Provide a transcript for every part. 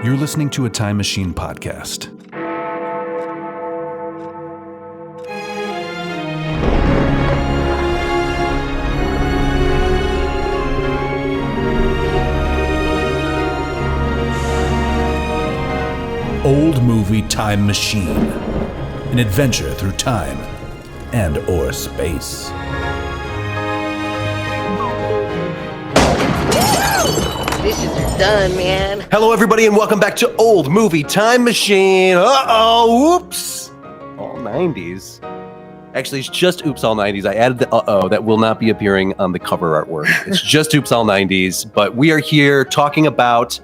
You're listening to a Time Machine podcast. Old Movie Time Machine. An adventure through time and or space. Dishes are done, man. Hello, everybody, and welcome back to Old Movie Time Machine. Oops. All 90s. Actually, it's just Oops All 90s. I added the that will not be appearing on the cover artwork. It's just Oops All 90s. But we are here talking about,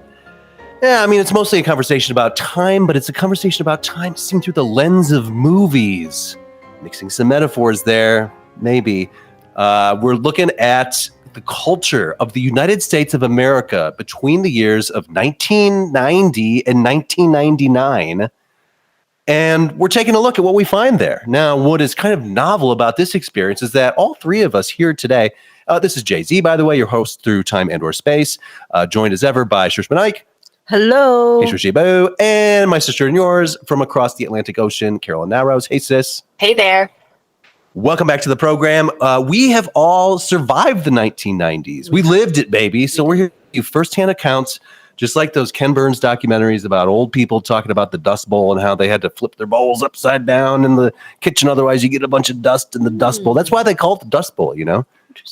it's mostly a conversation about time, but it's a conversation about time seen through the lens of movies. Mixing some metaphors there, maybe. We're looking at the culture of the United States of America between the years of 1990 and 1999. And we're taking a look at what we find there. Now, what is kind of novel about this experience is that all three of us here today, this is Jay-Z, by the way, your host through Time and or Space, joined as ever by Shrishma Naik. Hello. Hey, Shrishi, and my sister and yours from across the Atlantic Ocean, Carolyn Naoroz. Hey, sis. Hey there. Welcome back to the program. We have all survived the 1990s. We lived it, baby. So we're here to give you firsthand accounts, just like those Ken Burns documentaries about old people talking about the Dust Bowl and how they had to flip their bowls upside down in the kitchen. Otherwise, you get a bunch of dust in the Dust Bowl. That's why they call it the Dust Bowl, you know?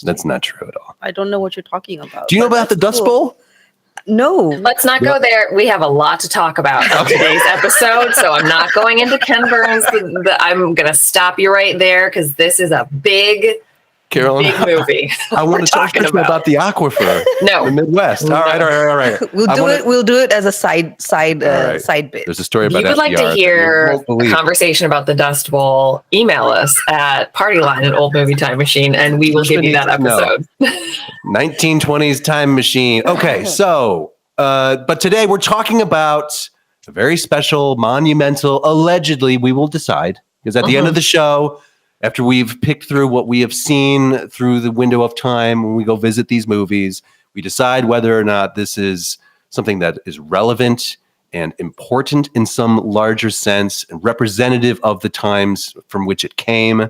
That's not true at all. I don't know what you're talking about. Do you know about the Dust Bowl? No. Let's not go there. We have a lot to talk about on today's episode, so I'm not going into Ken Burns. I'm going to stop you right there because this is a big, Carolyn, big movie. I want to talk about the aquifer. No. The Midwest. All right. We'll do it as a side bit. There's a story about If you would like to hear a conversation about the Dust Bowl, email us at Partyline at Old Movie Time Machine, and we will give you that episode. 1920s Time Machine. Okay, so, but today we're talking about a very special, monumental, allegedly, we will decide, because at the end of the show, after we've picked through what we have seen through the window of time, when we go visit these movies, we decide whether or not this is something that is relevant and important in some larger sense and representative of the times from which it came.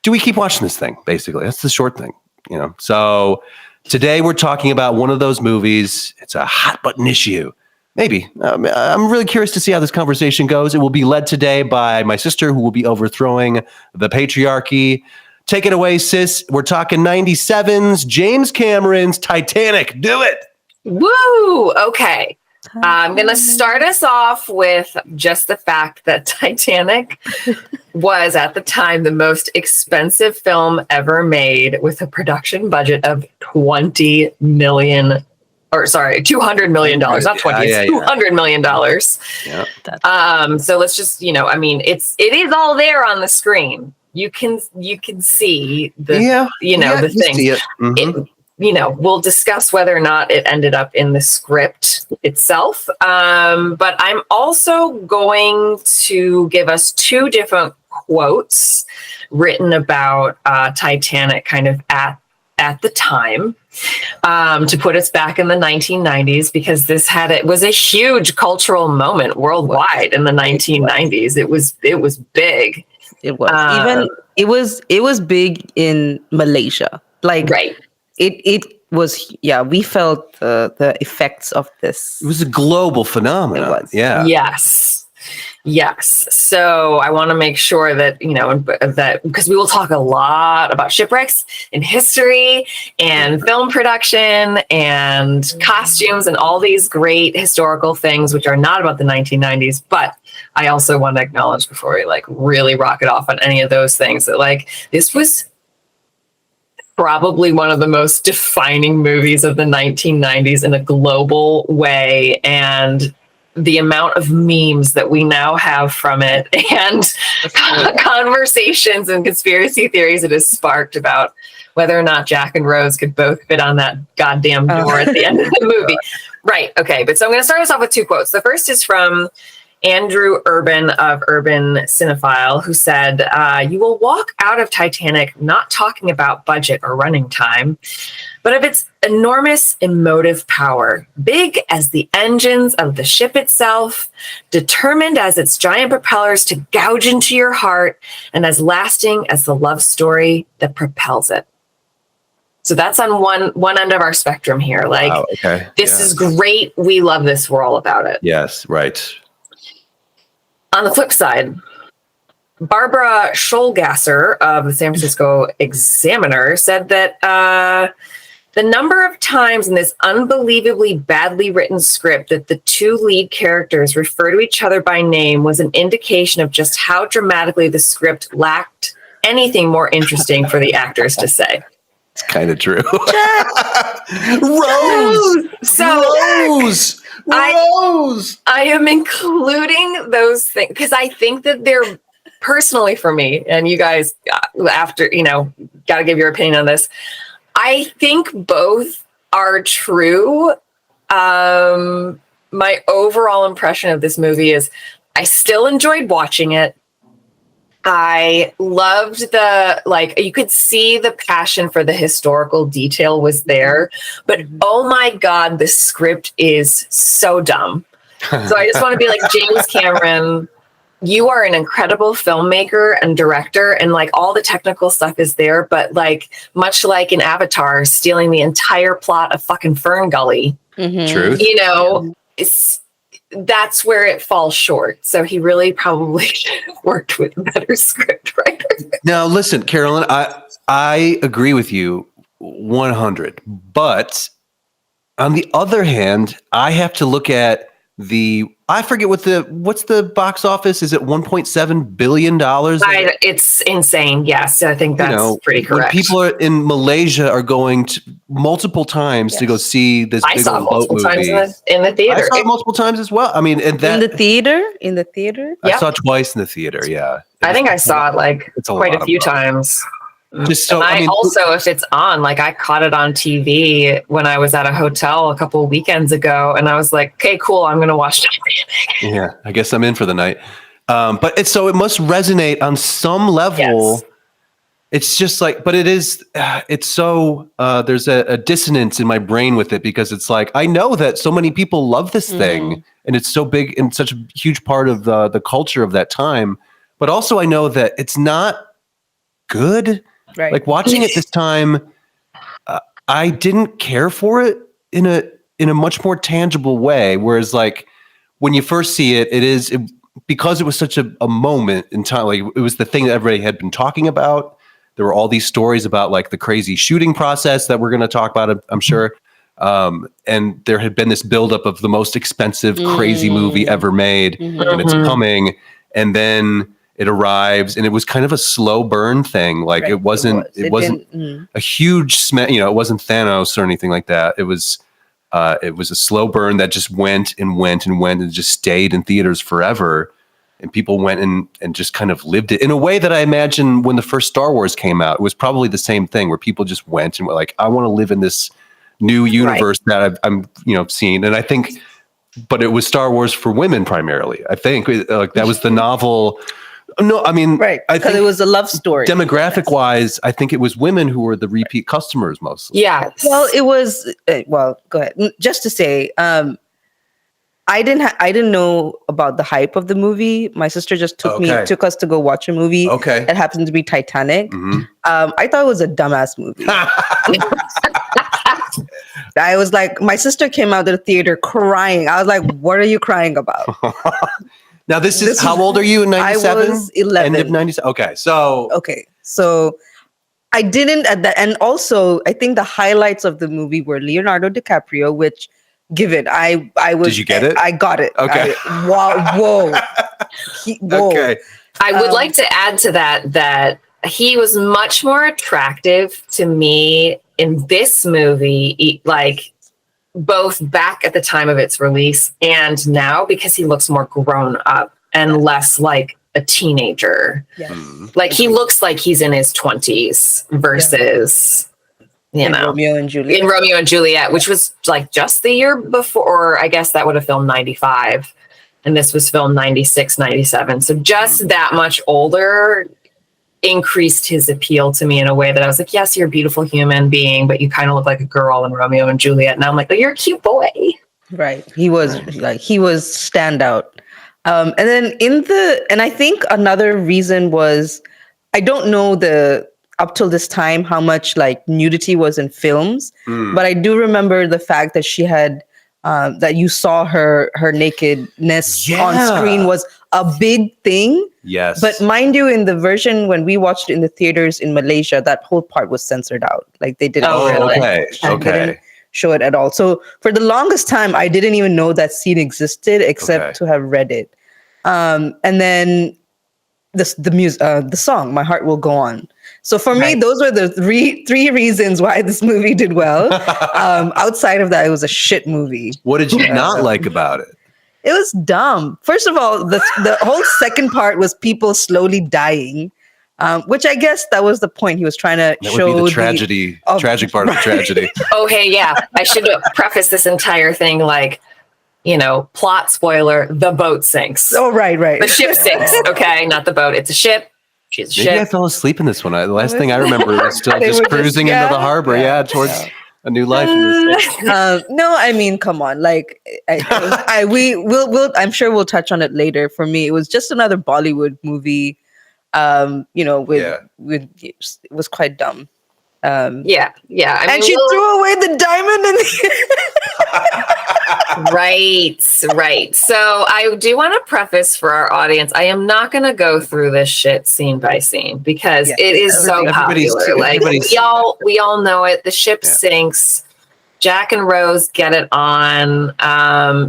Do we keep watching this thing? Basically, that's the short thing, you know. So today we're talking about one of those movies. It's a hot button issue. Maybe. I'm really curious to see how this conversation goes. It will be led today by my sister, who will be overthrowing the patriarchy. Take it away, sis. We're talking 97's James Cameron's Titanic. Do it. Woo! Okay. I'm going to start us off with just the fact that Titanic was at the time the most expensive film ever made, with a production budget of $200 million, not $20, $200 million. Yeah. So let's just, it is all there on the screen. You can see the things. We'll discuss whether or not it ended up in the script itself. But I'm also going to give us two different quotes written about Titanic kind of at the time, to put us back in the 1990s, because it was a huge cultural moment worldwide in the 1990s. It was big. It was it was big in Malaysia. Like, right. It was, we felt the effects of this. It was a global phenomenon. It was. Yeah. Yes. So I want to make sure that, that because we will talk a lot about shipwrecks and history and film production and costumes and all these great historical things, which are not about the 1990s. But I also want to acknowledge, before we really rock it off on any of those things, that this was probably one of the most defining movies of the 1990s in a global way. And the amount of memes that we now have from it, and conversations and conspiracy theories it has sparked about whether or not Jack and Rose could both fit on that goddamn door at the end of the movie. Right. Okay. But so I'm going to start us off with two quotes. The first is from Andrew Urban of Urban Cinephile, who said, you will walk out of Titanic not talking about budget or running time, but of its enormous emotive power, big as the engines of the ship itself, determined as its giant propellers to gouge into your heart, and as lasting as the love story that propels it. So that's on one end of our spectrum here. Like, wow, okay. This is great. We love this. We're all about it. Yes, right. On the flip side, Barbara Scholgasser of the San Francisco Examiner said that the number of times in this unbelievably badly written script that the two lead characters refer to each other by name was an indication of just how dramatically the script lacked anything more interesting for the actors to say. It's kind of true. Rose! Rose! I am including those things because I think that they're personally for me, and you guys, after, got to give your opinion on this. I think both are true. My overall impression of this movie is I still enjoyed watching it. I loved you could see the passion for the historical detail was there, but oh my God, the script is so dumb. So I just want to be like, James Cameron, you are an incredible filmmaker and director, and like all the technical stuff is there, but like much like in Avatar, stealing the entire plot of fucking Fern Gully. Mm-hmm. Truth. That's where it falls short. So he really probably should have worked with a better script writer. Now, listen, Carolyn, I agree with you 100. But on the other hand, I have to look at I forget what's the box office? Is it $1.7 billion? It's insane. Yes, I think that's pretty correct. When people in Malaysia are going to multiple times to go see this big old boat movie. I saw multiple times in the theater. I saw it multiple times as well. I mean, in the theater? I saw it twice in the theater, yeah. I think I saw it quite a few times. Just so, also, if it's on, I caught it on TV when I was at a hotel a couple of weekends ago, and I was like, okay, cool, I'm going to watch Titanic. Yeah, I guess I'm in for the night. But it must resonate on some level. Yes. It's just but it is, it's so, there's a dissonance in my brain with it because it's I know that so many people love this thing and it's so big and such a huge part of the culture of that time. But also I know that it's not good. Right. Watching it this time, I didn't care for it in a much more tangible way. Whereas when you first see it, because it was such a moment in time. It was the thing that everybody had been talking about. There were all these stories about the crazy shooting process that we're going to talk about, I'm sure. And there had been this buildup of the most expensive, crazy movie ever made, and it's coming. And then it arrives, and it was kind of a slow burn thing. It wasn't a huge it wasn't Thanos or anything like that. It was a slow burn that just went and went and went and just stayed in theaters forever. And people went and just kind of lived it in a way that I imagine when the first Star Wars came out, it was probably the same thing where people just went and were I want to live in this new universe that I'm seeing. And I think, but it was Star Wars for women primarily. I think that was the novel. No, I mean, right? Because it was a love story. Demographic-wise, I think it was women who were the repeat customers mostly. Yeah. Well, it was. Well, go ahead. Just to say, I didn't know about the hype of the movie. My sister just took us to go watch a movie. Okay. It happened to be Titanic. Mm-hmm. I thought it was a dumbass movie. I was my sister came out of the theater crying. I was like, "What are you crying about?" Now, this is how old are you in 97? I was 11. End of 97. Okay. So I didn't at that. And also, I think the highlights of the movie were Leonardo DiCaprio, which, given I was. Did you get it? I got it. Okay. Whoa. Okay. I would like to add to that he was much more attractive to me in this movie, both back at the time of its release and now, because he looks more grown up and less like a teenager. Yes. He looks like he's in his 20s versus, Romeo and Juliet. In Romeo and Juliet, which was just the year before, or I guess that would have filmed 95. and this was filmed 96, 97. So just that much older increased his appeal to me in a way that I was like, yes, you're a beautiful human being, but you kind of look like a girl in Romeo and Juliet. And I'm like, oh, you're a cute boy. Right. He was standout. And then and I think another reason was, I don't know up till this time how much like nudity was in films, but I do remember the fact that she had that you saw her nakedness on screen was a big thing. Yes. But mind you, in the version when we watched it in the theaters in Malaysia, that whole part was censored out. Like they didn't. Oh, really, okay. They didn't show it at all. So for the longest time, I didn't even know that scene existed except to have read it. And then the song "My Heart Will Go On." So for me, those were the three reasons why this movie did well. Outside of that, it was a shit movie. What did you not like about it? It was dumb. First of all, the whole second part was people slowly dying, which I guess that was the point. He was trying to show would be the tragic part of the tragedy. Oh, hey, yeah. I should preface this entire thing like, plot spoiler, the boat sinks. Oh, right. The ship sinks, okay? Not the boat. It's a ship. She's a ship. Maybe I fell asleep in this one. The last thing I remember was still just cruising into the harbor. Yeah, towards a new life. No, I mean, come on. Like, we'll. I'm sure we'll touch on it later. For me, it was just another Bollywood movie. It was quite dumb. I mean, and she threw away the diamond in the Right. So I do want to preface for our audience, I am not going to go through this shit scene by scene because it is so popular. Like we all know it. The ship sinks. Jack and Rose get it on.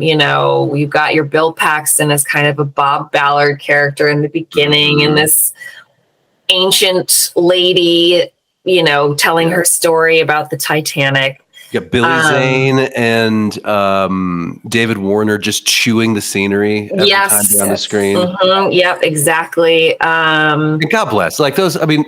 You've got your Bill Paxton as kind of a Bob Ballard character in the beginning, and this ancient lady, telling her story about the Titanic. You got Billy Zane and David Warner just chewing the scenery every time they're on the screen. Mm-hmm, yep, exactly. And God bless. Like those, I mean,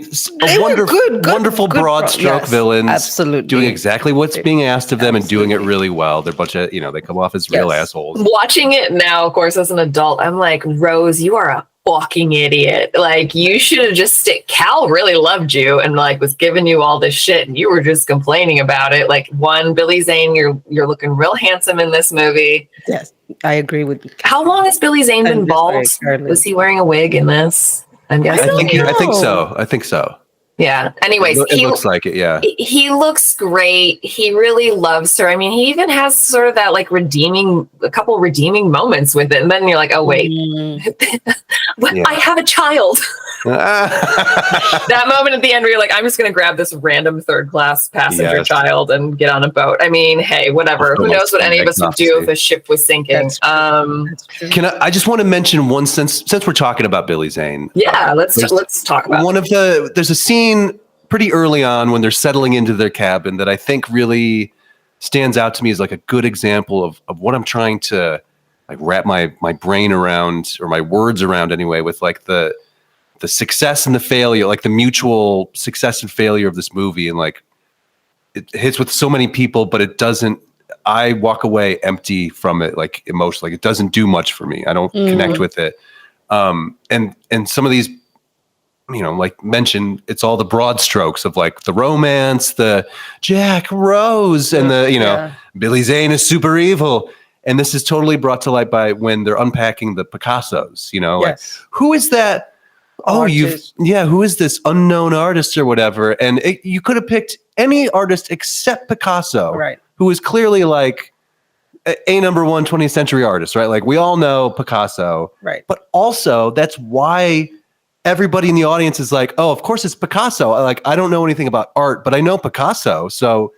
wonderful broad stroke villains. Absolutely. Doing exactly what's being asked of them and doing it really well. They're a bunch of, they come off as real assholes. Watching it now, of course, as an adult, I'm like, Rose, you are a fucking idiot. Like, you should have just Cal really loved you and like was giving you all this shit and you were just complaining about it. Like, Billy Zane, you're looking real handsome in this movie. Yes, I agree with you. How long has Billy Zane been bald? Was he wearing a wig in this? I'm guessing. I think so. Yeah. Anyways, it looks like it. Yeah. He looks great. He really loves her. I mean, he even has sort of that like a couple redeeming moments with it. And then you're like, oh wait, I have a child. That moment at the end where you're like, I'm just going to grab this random third class passenger child and get on a boat. I mean, hey, whatever. Who knows what any of us would do if a ship was sinking? I just want to mention one since we're talking about Billy Zane. Yeah, let's talk about there's a scene pretty early on when they're settling into their cabin that I think really stands out to me as like a good example of what I'm trying to like wrap my brain around, or my words around anyway, with like the success and the failure, like the mutual success and failure of this movie. And like it hits with so many people, but I walk away empty from it, like emotionally. Like, it doesn't do much for me. I don't connect with it. And some of these, like mentioned, it's all the broad strokes of like the romance, the Jack, Rose, and Billy Zane is super evil. And this is totally brought to light by when they're unpacking the Picassos, like, who is that? Oh, who is this unknown artist or whatever? And you could have picked any artist except Picasso, right? Who is clearly like a number one 20th century artist, right? Like, we all know Picasso, right? But also that's why everybody in the audience is like, oh, of course it's Picasso. Like, I don't know anything about art, but I know Picasso. So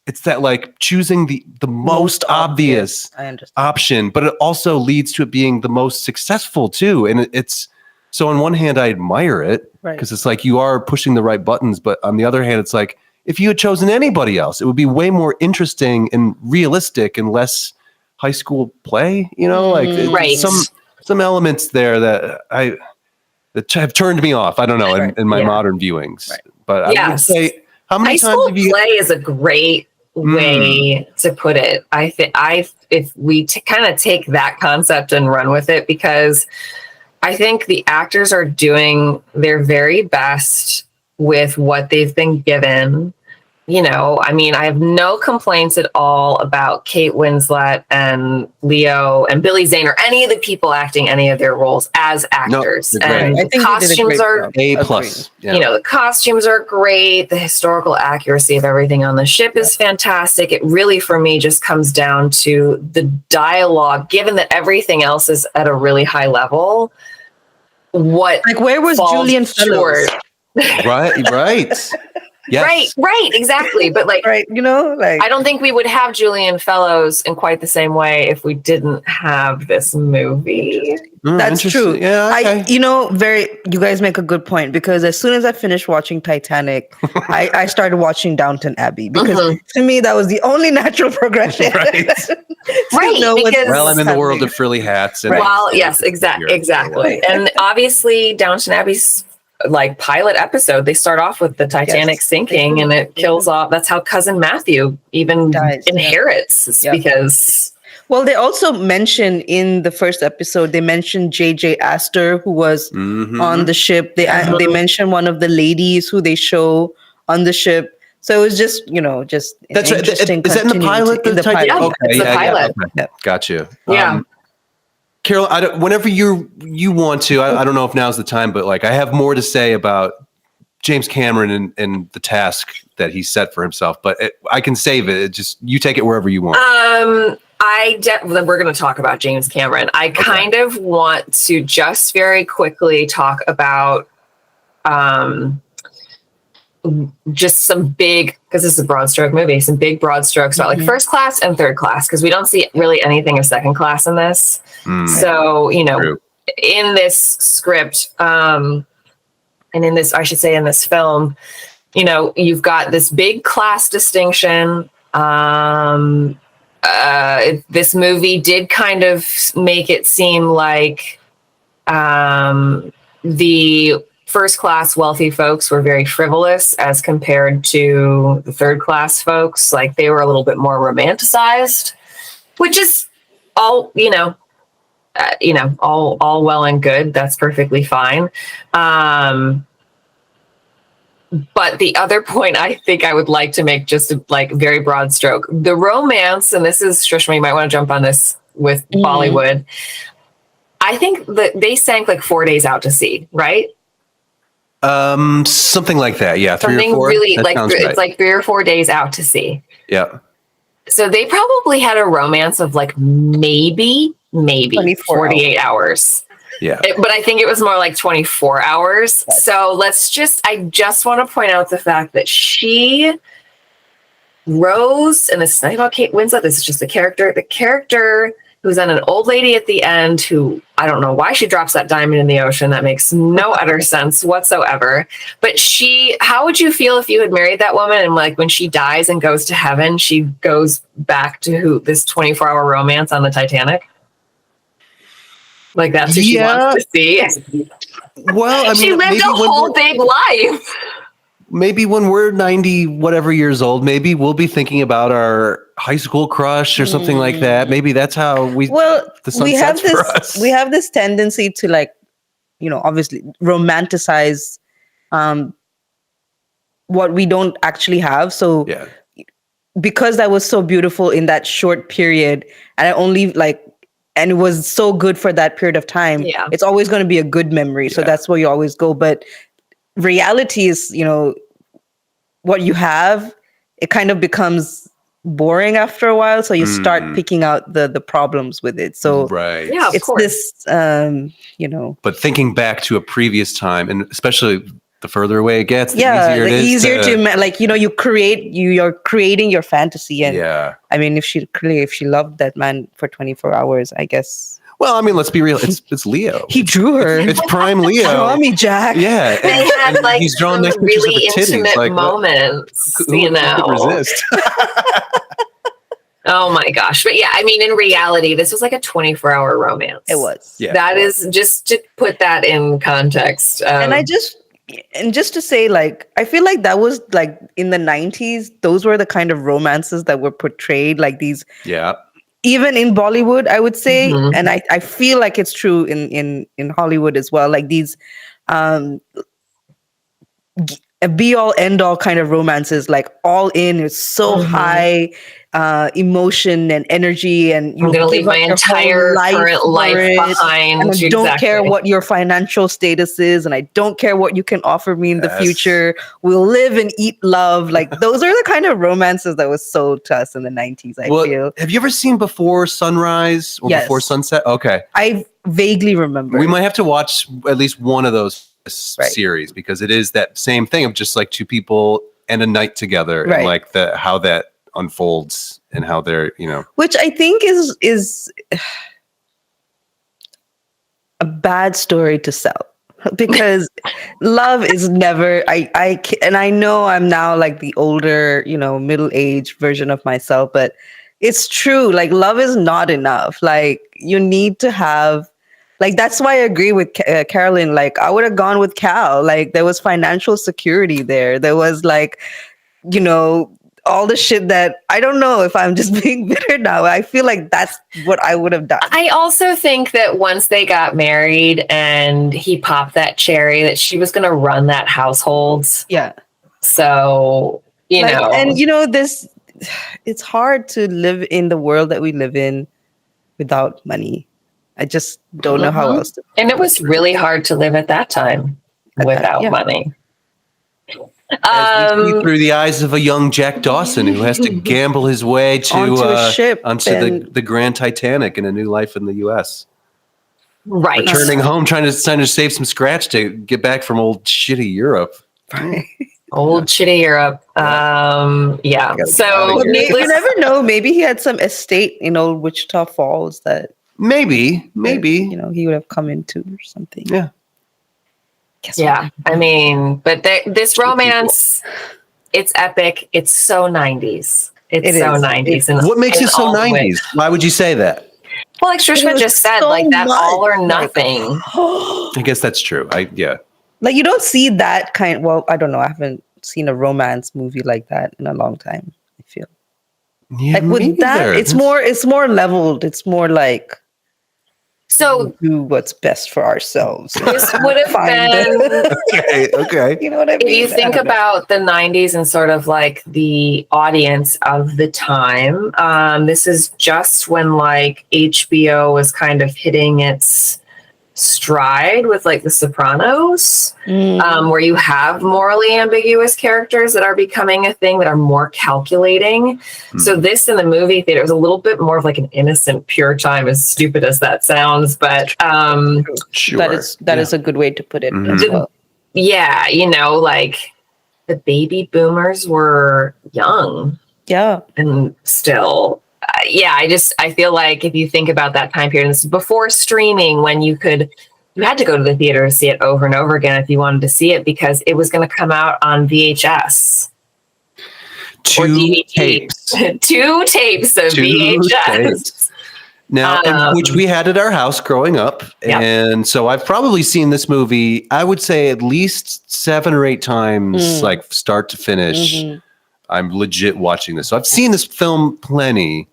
it's that like choosing the most obvious option, but it also leads to it being the most successful too. And it's, so on one hand, I admire it because it's like you are pushing the right buttons. But on the other hand, it's like, if you had chosen anybody else, it would be way more interesting and realistic and less high school play, some elements there that have turned me off. I don't know in my modern viewings, but I would say, how many high times school have you? Play is a great way to put it. I think if we kind of take that concept and run with it, because I think the actors are doing their very best with what they've been given. You know, I mean, I have no complaints at all about Kate Winslet and Leo and Billy Zane or any of the people acting any of their roles as actors. No, and I think costumes are A plus. You know, the costumes are great. The historical accuracy of everything on the ship is fantastic. It really, for me, just comes down to the dialogue, given that everything else is at a really high level. What, like, where was Julian Fellows? Right. Yes. Right, exactly. But like, right, you know, like, I don't think we would have Julian Fellows in quite the same way if we didn't have this movie. That's true. Yeah, okay. You guys make a good point, because as soon as I finished watching Titanic, I started watching Downton Abbey, because to me that was the only natural progression. Right. Because I'm in the world of frilly hats. And yes, exactly. And obviously Downton Abbey's like pilot episode, they start off with the Titanic sinking, and it kills off. That's how cousin Matthew even inherits, because. Well, they also mentioned in the first episode, they mentioned J.J. Astor, who was on the ship. They mentioned one of the ladies who they show on the ship. So it was just, that's right. Is that in the pilot? In the pilot. Yeah, it's the pilot. Okay. Got you. Yeah. Carol, whenever you want to, I don't know if now's the time, but like, I have more to say about James Cameron and the task that he set for himself, but I can save it. Just you take it wherever you want. We're going to talk about James Cameron. I kind of want to just very quickly talk about just some big, because this is a broad stroke movie, some big broad strokes about like first class and third class, because we don't see really anything of second class in this. So, true. In this script, and in this, I should say, in this film, you've got this big class distinction. This movie did kind of make it seem like the first class wealthy folks were very frivolous as compared to the third class folks. Like, they were a little bit more romanticized, which is all, all well and good. That's perfectly fine. But the other point I think I would like to make, just a very broad stroke, the romance, and this is, Shrishma, you might want to jump on this with Bollywood. I think that they sank like 4 days out to sea, right? Something like that. Yeah. Something 3 or 4. really that it's right. like 3 or 4 days out to sea. Yeah. So they probably had a romance of like maybe 48 hours. Yeah. But I think it was more like 24 hours. Right. So I just want to point out the fact that Rose, and this is not about Kate Winslet, this is just the character who's on an old lady at the end who, I don't know why she drops that diamond in the ocean. That makes no utter sense whatsoever. But how would you feel if you had married that woman, and like when she dies and goes to heaven, she goes back to this 24-hour romance on the Titanic? Like, that's what she wants to see. Well, I mean, she lived a whole big life. Maybe when we're 90 whatever years old, maybe we'll be thinking about our high school crush or something like that. Maybe that's how we have this tendency to obviously romanticize what we don't actually have. So because that was so beautiful in that short period, and it was so good for that period of time, it's always going to be a good memory. So that's where you always go. But reality is, what you have, it kind of becomes boring after a while. So you start picking out the problems with it. So it's this, But thinking back to a previous time, and especially the further away it gets, the easier it is. Easier you're creating your fantasy. And I mean, if she loved that man for 24 hours, I guess. Well, I mean, let's be real. It's Leo. He drew her. It's prime Leo. Draw me, Jack. Yeah. They had he's drawn some really intimate moments, who could resist? Oh my gosh. But yeah, I mean, in reality, this was like a 24-hour romance. It was. Yeah. That is, just to put that in context. And I just And just to say, like, I feel like that was like in the 90s, those were the kind of romances that were portrayed, like these. Yeah. Even in Bollywood, I would say, and I feel like it's true in Hollywood as well, like these be all end all kind of romances, like all in, it's so high emotion and energy, and I'm gonna leave my entire current life behind. And I don't care what your financial status is, and I don't care what you can offer me in the future. We'll live and eat love. Like those are the kind of romances that was sold to us in the 90s. I feel. Have you ever seen Before Sunrise or Before Sunset? Okay, I vaguely remember. We might have to watch at least one of those series, because it is that same thing of just like two people and a night together, and like how that unfolds and how they're, which I think is a bad story to sell, because love is never, and I know I'm now like the older, middle-aged version of myself, but it's true. Like love is not enough. Like you need to have, like, that's why I agree with Carolyn. Like I would have gone with Cal. Like there was financial security there. There was like, all the shit that I don't know if I'm just being bitter now. I feel like that's what I would have done. I also think that once they got married and he popped that cherry, that she was going to run that household. Yeah. So, and this, it's hard to live in the world that we live in without money. I just don't know how else to. And it was really hard to live at that time without money. As we see through the eyes of a young Jack Dawson who has to gamble his way onto a ship onto the Grand Titanic and a new life in the U.S. Right. Returning home, trying to save some scratch to get back from old shitty Europe. Right. Old shitty Europe. Yeah. So you never know. Maybe he had some estate in old Wichita Falls that maybe he would have come into or something. Yeah. Yeah, I mean, but this romance, it's epic. It's so 90s. It's so 90s. And what makes it so 90s? Why would you say that? Well, like Shrishma just said, like that all or nothing. I guess that's true. Like you don't see that kind. Well, I don't know. I haven't seen a romance movie like that in a long time. I feel like with that, it's more leveled. It's more like. So do what's best for ourselves. This would have been okay. You know what I mean? If you think about the 90s and sort of like the audience of the time, this is just when like HBO was kind of hitting its stride with like The Sopranos, where you have morally ambiguous characters that are becoming a thing, that are more calculating. So this in the movie theater was a little bit more of like an innocent, pure time, as stupid as that sounds, but sure. that is a good way to put it as well. Yeah, like the baby boomers were young. Yeah. And still I feel like if you think about that time period, this is before streaming, when you had to go to the theater to see it over and over again if you wanted to see it, because it was going to come out on VHS. Two tapes. 2 tapes of VHS. Now, which we had at our house growing up. Yep. And so I've probably seen this movie, I would say at least 7 or 8 times, like start to finish. I'm legit watching this. So I've seen this film plenty.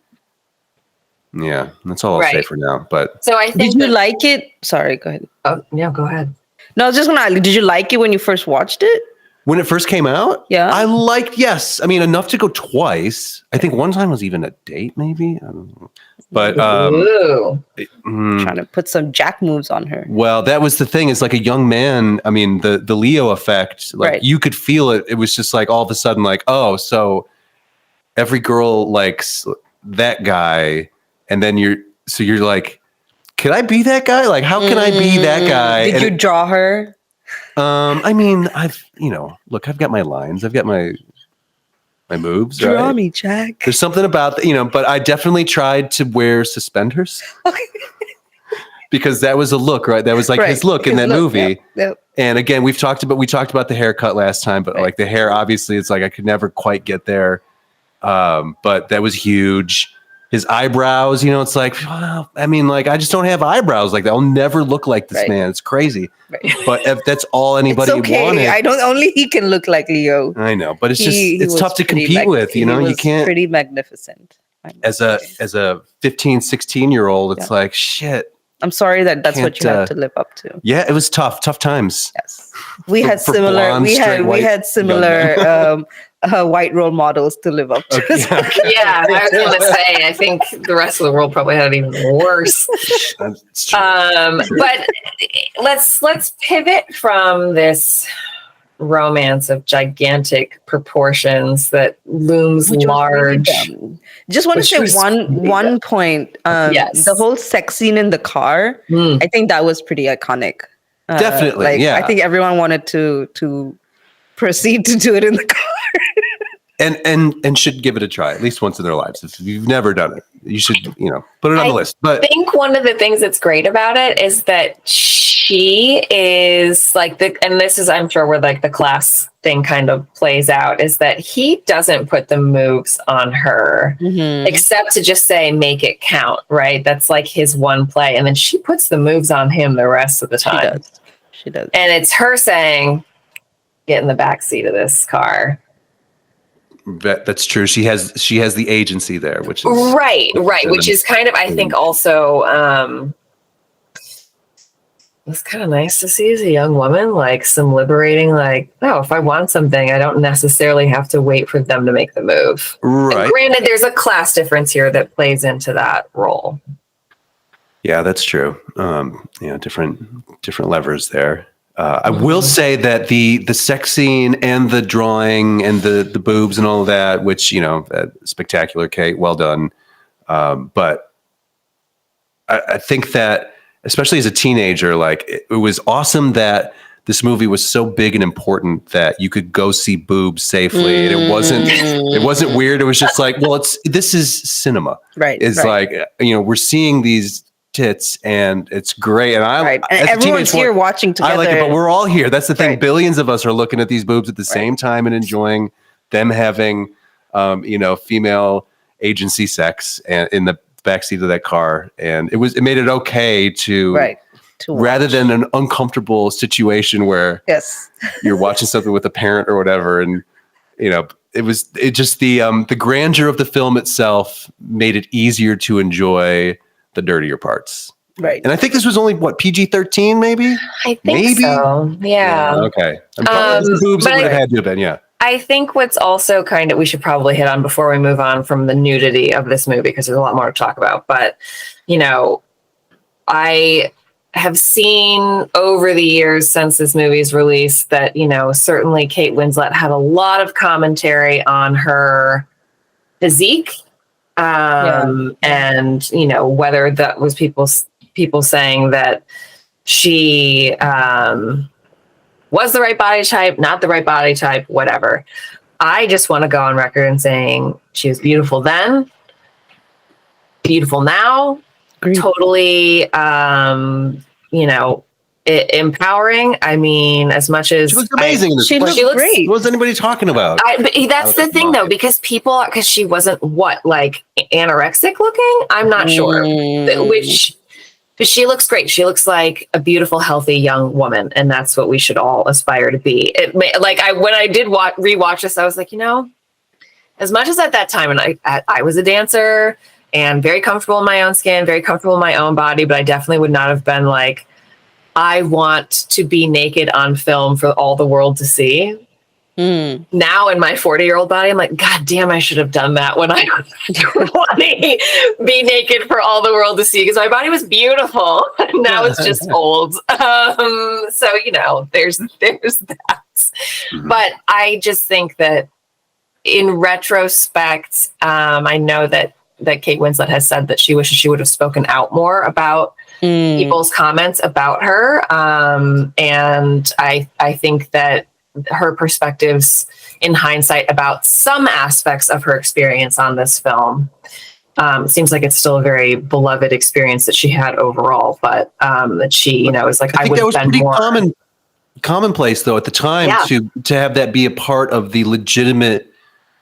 Yeah, that's all I'll say for now. But so I think did you like it? Sorry, go ahead. Oh, yeah, go ahead. No, I was just gonna. Did you like it when you first watched it? When it first came out? Yeah. I liked, yes. I mean, enough to go twice. I think one time was even a date, maybe. I don't know. But trying to put some jack moves on her. Well, that was the thing, is like a young man. I mean, the Leo effect, like you could feel it. It was just like all of a sudden, like, oh, so every girl likes that guy. And then you're like, can I be that guy? Like, how can I be that guy? Did you draw her? I mean, I've got my lines. I've got my moves. Draw me, Jack. There's something about, but I definitely tried to wear suspenders. Because that was a look, right? That was like his look in that movie. Yep. And again, we talked about the haircut last time, but like the hair, obviously it's like, I could never quite get there. But that was huge. his eyebrows, it's like, well, I mean, like, I just don't have eyebrows like that. I'll never look like this man. It's crazy. Right. But if that's all anybody wanted, only he can look like Leo. I know, but it's tough to compete with, you can't. Pretty magnificent. As a 15, 16-year-old, it's like, shit. I'm sorry that's what you have to live up to. Yeah, it was tough times. Yes. We had similar white role models to live up to. Yeah, I was going to say, I think the rest of the world probably had it even worse. That's true. But let's pivot from this romance of gigantic proportions that looms large. Just want to say one point. Yes. The whole sex scene in the car, I think that was pretty iconic. Definitely, I think everyone wanted to proceed to do it in the car. And should give it a try at least once in their lives. If you've never done it, you should, put it on the list. But I think one of the things that's great about it is that she is like and this is, I'm sure, where like the class thing kind of plays out, is that he doesn't put the moves on her except to just say, make it count, right? That's like his one play. And then she puts the moves on him the rest of the time. She does. And it's her saying, get in the back seat of this car. That's true. She has the agency there, which is right. Which is kind of, I think, also it's kind of nice to see as a young woman, like some liberating, like, oh, if I want something, I don't necessarily have to wait for them to make the move. Right. And granted, there's a class difference here that plays into that role. Yeah, that's true. Different levers there. I will say that the sex scene and the drawing and the boobs and all of that, which, spectacular, Kate, well done. But I think that, especially as a teenager, like it was awesome that this movie was so big and important that you could go see boobs safely. And it wasn't weird. It was just like, well, this is cinema. Right. It's like, we're seeing these tits and it's great, and and everyone's here watching together. I like it, but we're all here. That's the thing. Billions of us are looking at these boobs at the same time and enjoying them having female agency and in the backseat of that car, and it made it okay to rather than an uncomfortable situation where you're watching something with a parent or whatever, and the grandeur of the film itself made it easier to enjoy the dirtier parts. Right. And I think this was only PG-13 maybe? I think so. Yeah. Okay. The boobs would have had to have been, yeah. I think what's also kind of, we should probably hit on before we move on from the nudity of this movie, because there's a lot more to talk about. But, I have seen over the years since this movie's release that, certainly Kate Winslet had a lot of commentary on her physique. And, whether that was people saying that she was the right body type, not the right body type, whatever. I just want to go on record and saying she was beautiful then, beautiful now, totally, empowering. I mean, as much as she looks amazing. She looks great. What was anybody talking about? But that's the thing, though, because she wasn't like anorexic looking. I'm not sure. But she looks great. She looks like a beautiful, healthy young woman, and that's what we should all aspire to be. When I did rewatch this, I was like, as much as at that time, and I was a dancer and very comfortable in my own skin, very comfortable in my own body, but I definitely would not have been like, I want to be naked on film for all the world to see. Now in my 40-year-old body, I'm like, God damn, I should have done that when I was 20. Be naked for all the world to see, because my body was beautiful. Now it's just old. So, there's that. But I just think that in retrospect, I know that Kate Winslet has said that she wishes she would have spoken out more about people's comments about her. And I think that her perspectives in hindsight about some aspects of her experience on this film, seems like it's still a very beloved experience that she had overall, but that she, is like, I would have been more commonplace though at the time to have that be a part of the legitimate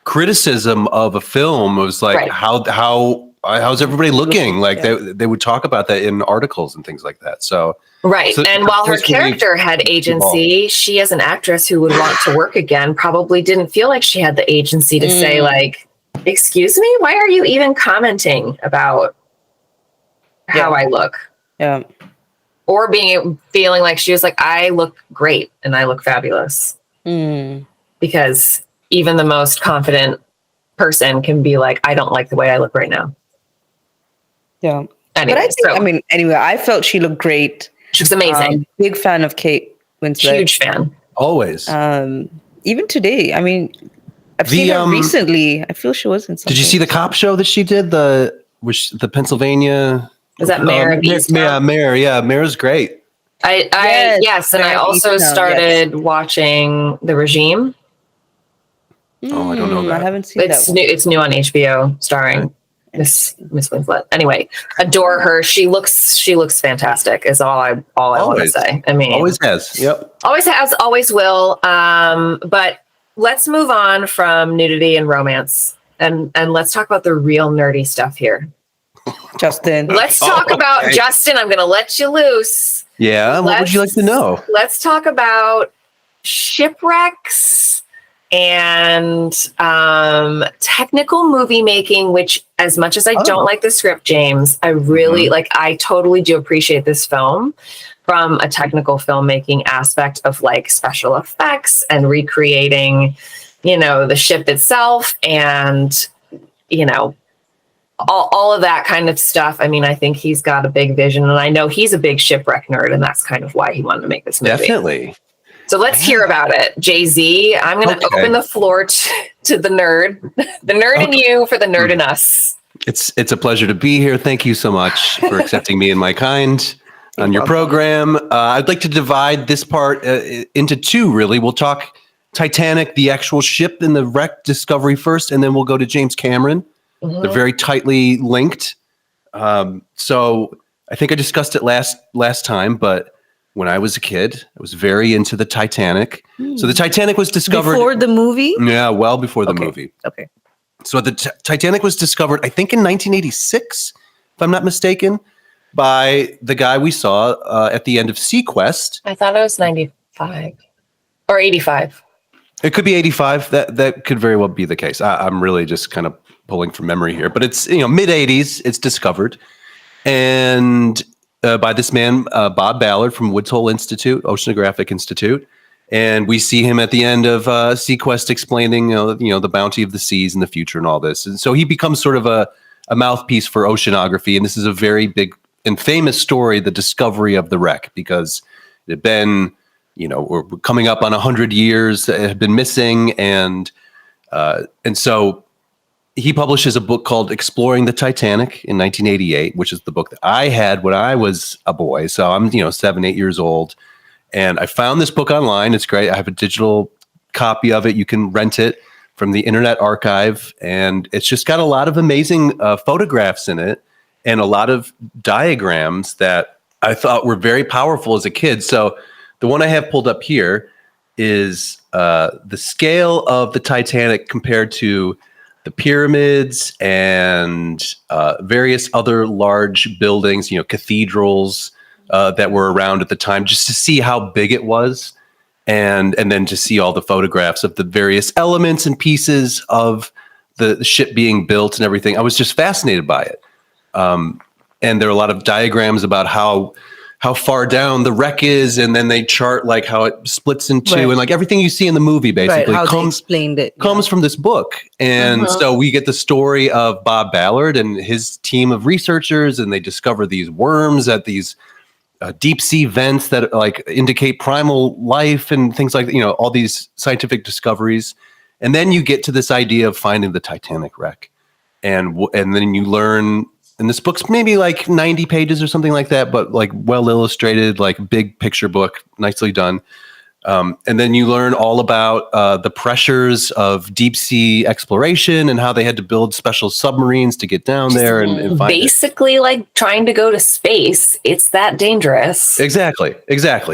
criticism of a film. It was like how how's everybody looking? Like they would talk about that in articles and things like that. So right. And while her character had agency, she as an actress who would want to work again probably didn't feel like she had the agency to say like, excuse me, why are you even commenting about how I look? Yeah. Or feeling like she was like, I look great and I look fabulous. Because even the most confident person can be like, I don't like the way I look right now. Yeah. Anyway, anyway, I felt she looked great. She was amazing. Big fan of Kate Winslet. Huge fan. Always. Even today, I mean, I've seen her recently. I feel she was in something. Did you see the cop show that she did? The Pennsylvania. Is that Mare? Mare. Yeah, Mare's great. Yes, and I also started watching The Regime. Oh, I don't know that. I haven't seen that. It's new on HBO, starring Miss Winslet. Anyway, adore her. She looks fantastic. Is all I want to say. I mean, always has. Yep. Always has. Always will. But let's move on from nudity and romance, and let's talk about the real nerdy stuff here. Justin. Let's talk about Justin. I'm going to let you loose. Yeah. What would you like to know? Let's talk about shipwrecks and technical movie making, which as much as I don't like the script, James, I really I totally do appreciate this film from a technical filmmaking aspect of like special effects and recreating, the ship itself and, all of that kind of stuff. I mean, I think he's got a big vision and I know he's a big shipwreck nerd and that's kind of why he wanted to make this movie. Definitely. So let's hear about it. Jay-Z, I'm going to open the floor to the nerd, the nerd in you for the nerd in us. It's a pleasure to be here. Thank you so much for accepting me and my kind on your program. I'd like to divide this part into two, really. We'll talk Titanic, the actual ship and the wreck discovery first, and then we'll go to James Cameron. They're very tightly linked. So I think I discussed it last time, but when I was a kid, I was very into the Titanic. So the Titanic was discovered before the movie? Yeah, well before the movie. Okay. So the Titanic was discovered, I think in 1986, if I'm not mistaken, by the guy we saw at the end of Sequest. I thought it was 95 or 85. It could be 85. That could very well be the case. I'm really just kind of pulling from memory here, but it's mid 80s. It's discovered, and by this man Bob Ballard from Woods Hole Institute, Oceanographic Institute, and we see him at the end of Sequest explaining the bounty of the seas and the future and all this, and so he becomes sort of a mouthpiece for oceanography, and this is a very big and famous story, the discovery of the wreck, because it had been we're coming up on 100 years that had been missing, and so he publishes a book called Exploring the Titanic in 1988, which is the book that I had when I was a boy. So I'm, 7, 8 years old. And I found this book online. It's great. I have a digital copy of it. You can rent it from the Internet Archive. And it's just got a lot of amazing photographs in it and a lot of diagrams that I thought were very powerful as a kid. So the one I have pulled up here is the scale of the Titanic compared to the pyramids and various other large buildings, cathedrals that were around at the time, just to see how big it was. And then to see all the photographs of the various elements and pieces of the ship being built and everything. I was just fascinated by it. And there are a lot of diagrams about how far down the wreck is, and then they chart like how it splits in two, and like everything you see in the movie basically comes from this book. And so we get the story of Bob Ballard and his team of researchers, and they discover these worms at these deep sea vents that like indicate primal life and things like all these scientific discoveries. And then you get to this idea of finding the Titanic wreck, and then you learn. And this book's maybe like 90 pages or something like that, but like well illustrated, like big picture book, nicely done. And then you learn all about the pressures of deep sea exploration and how they had to build special submarines to get down there and find basically it. Like trying to go to space. It's that dangerous. Exactly.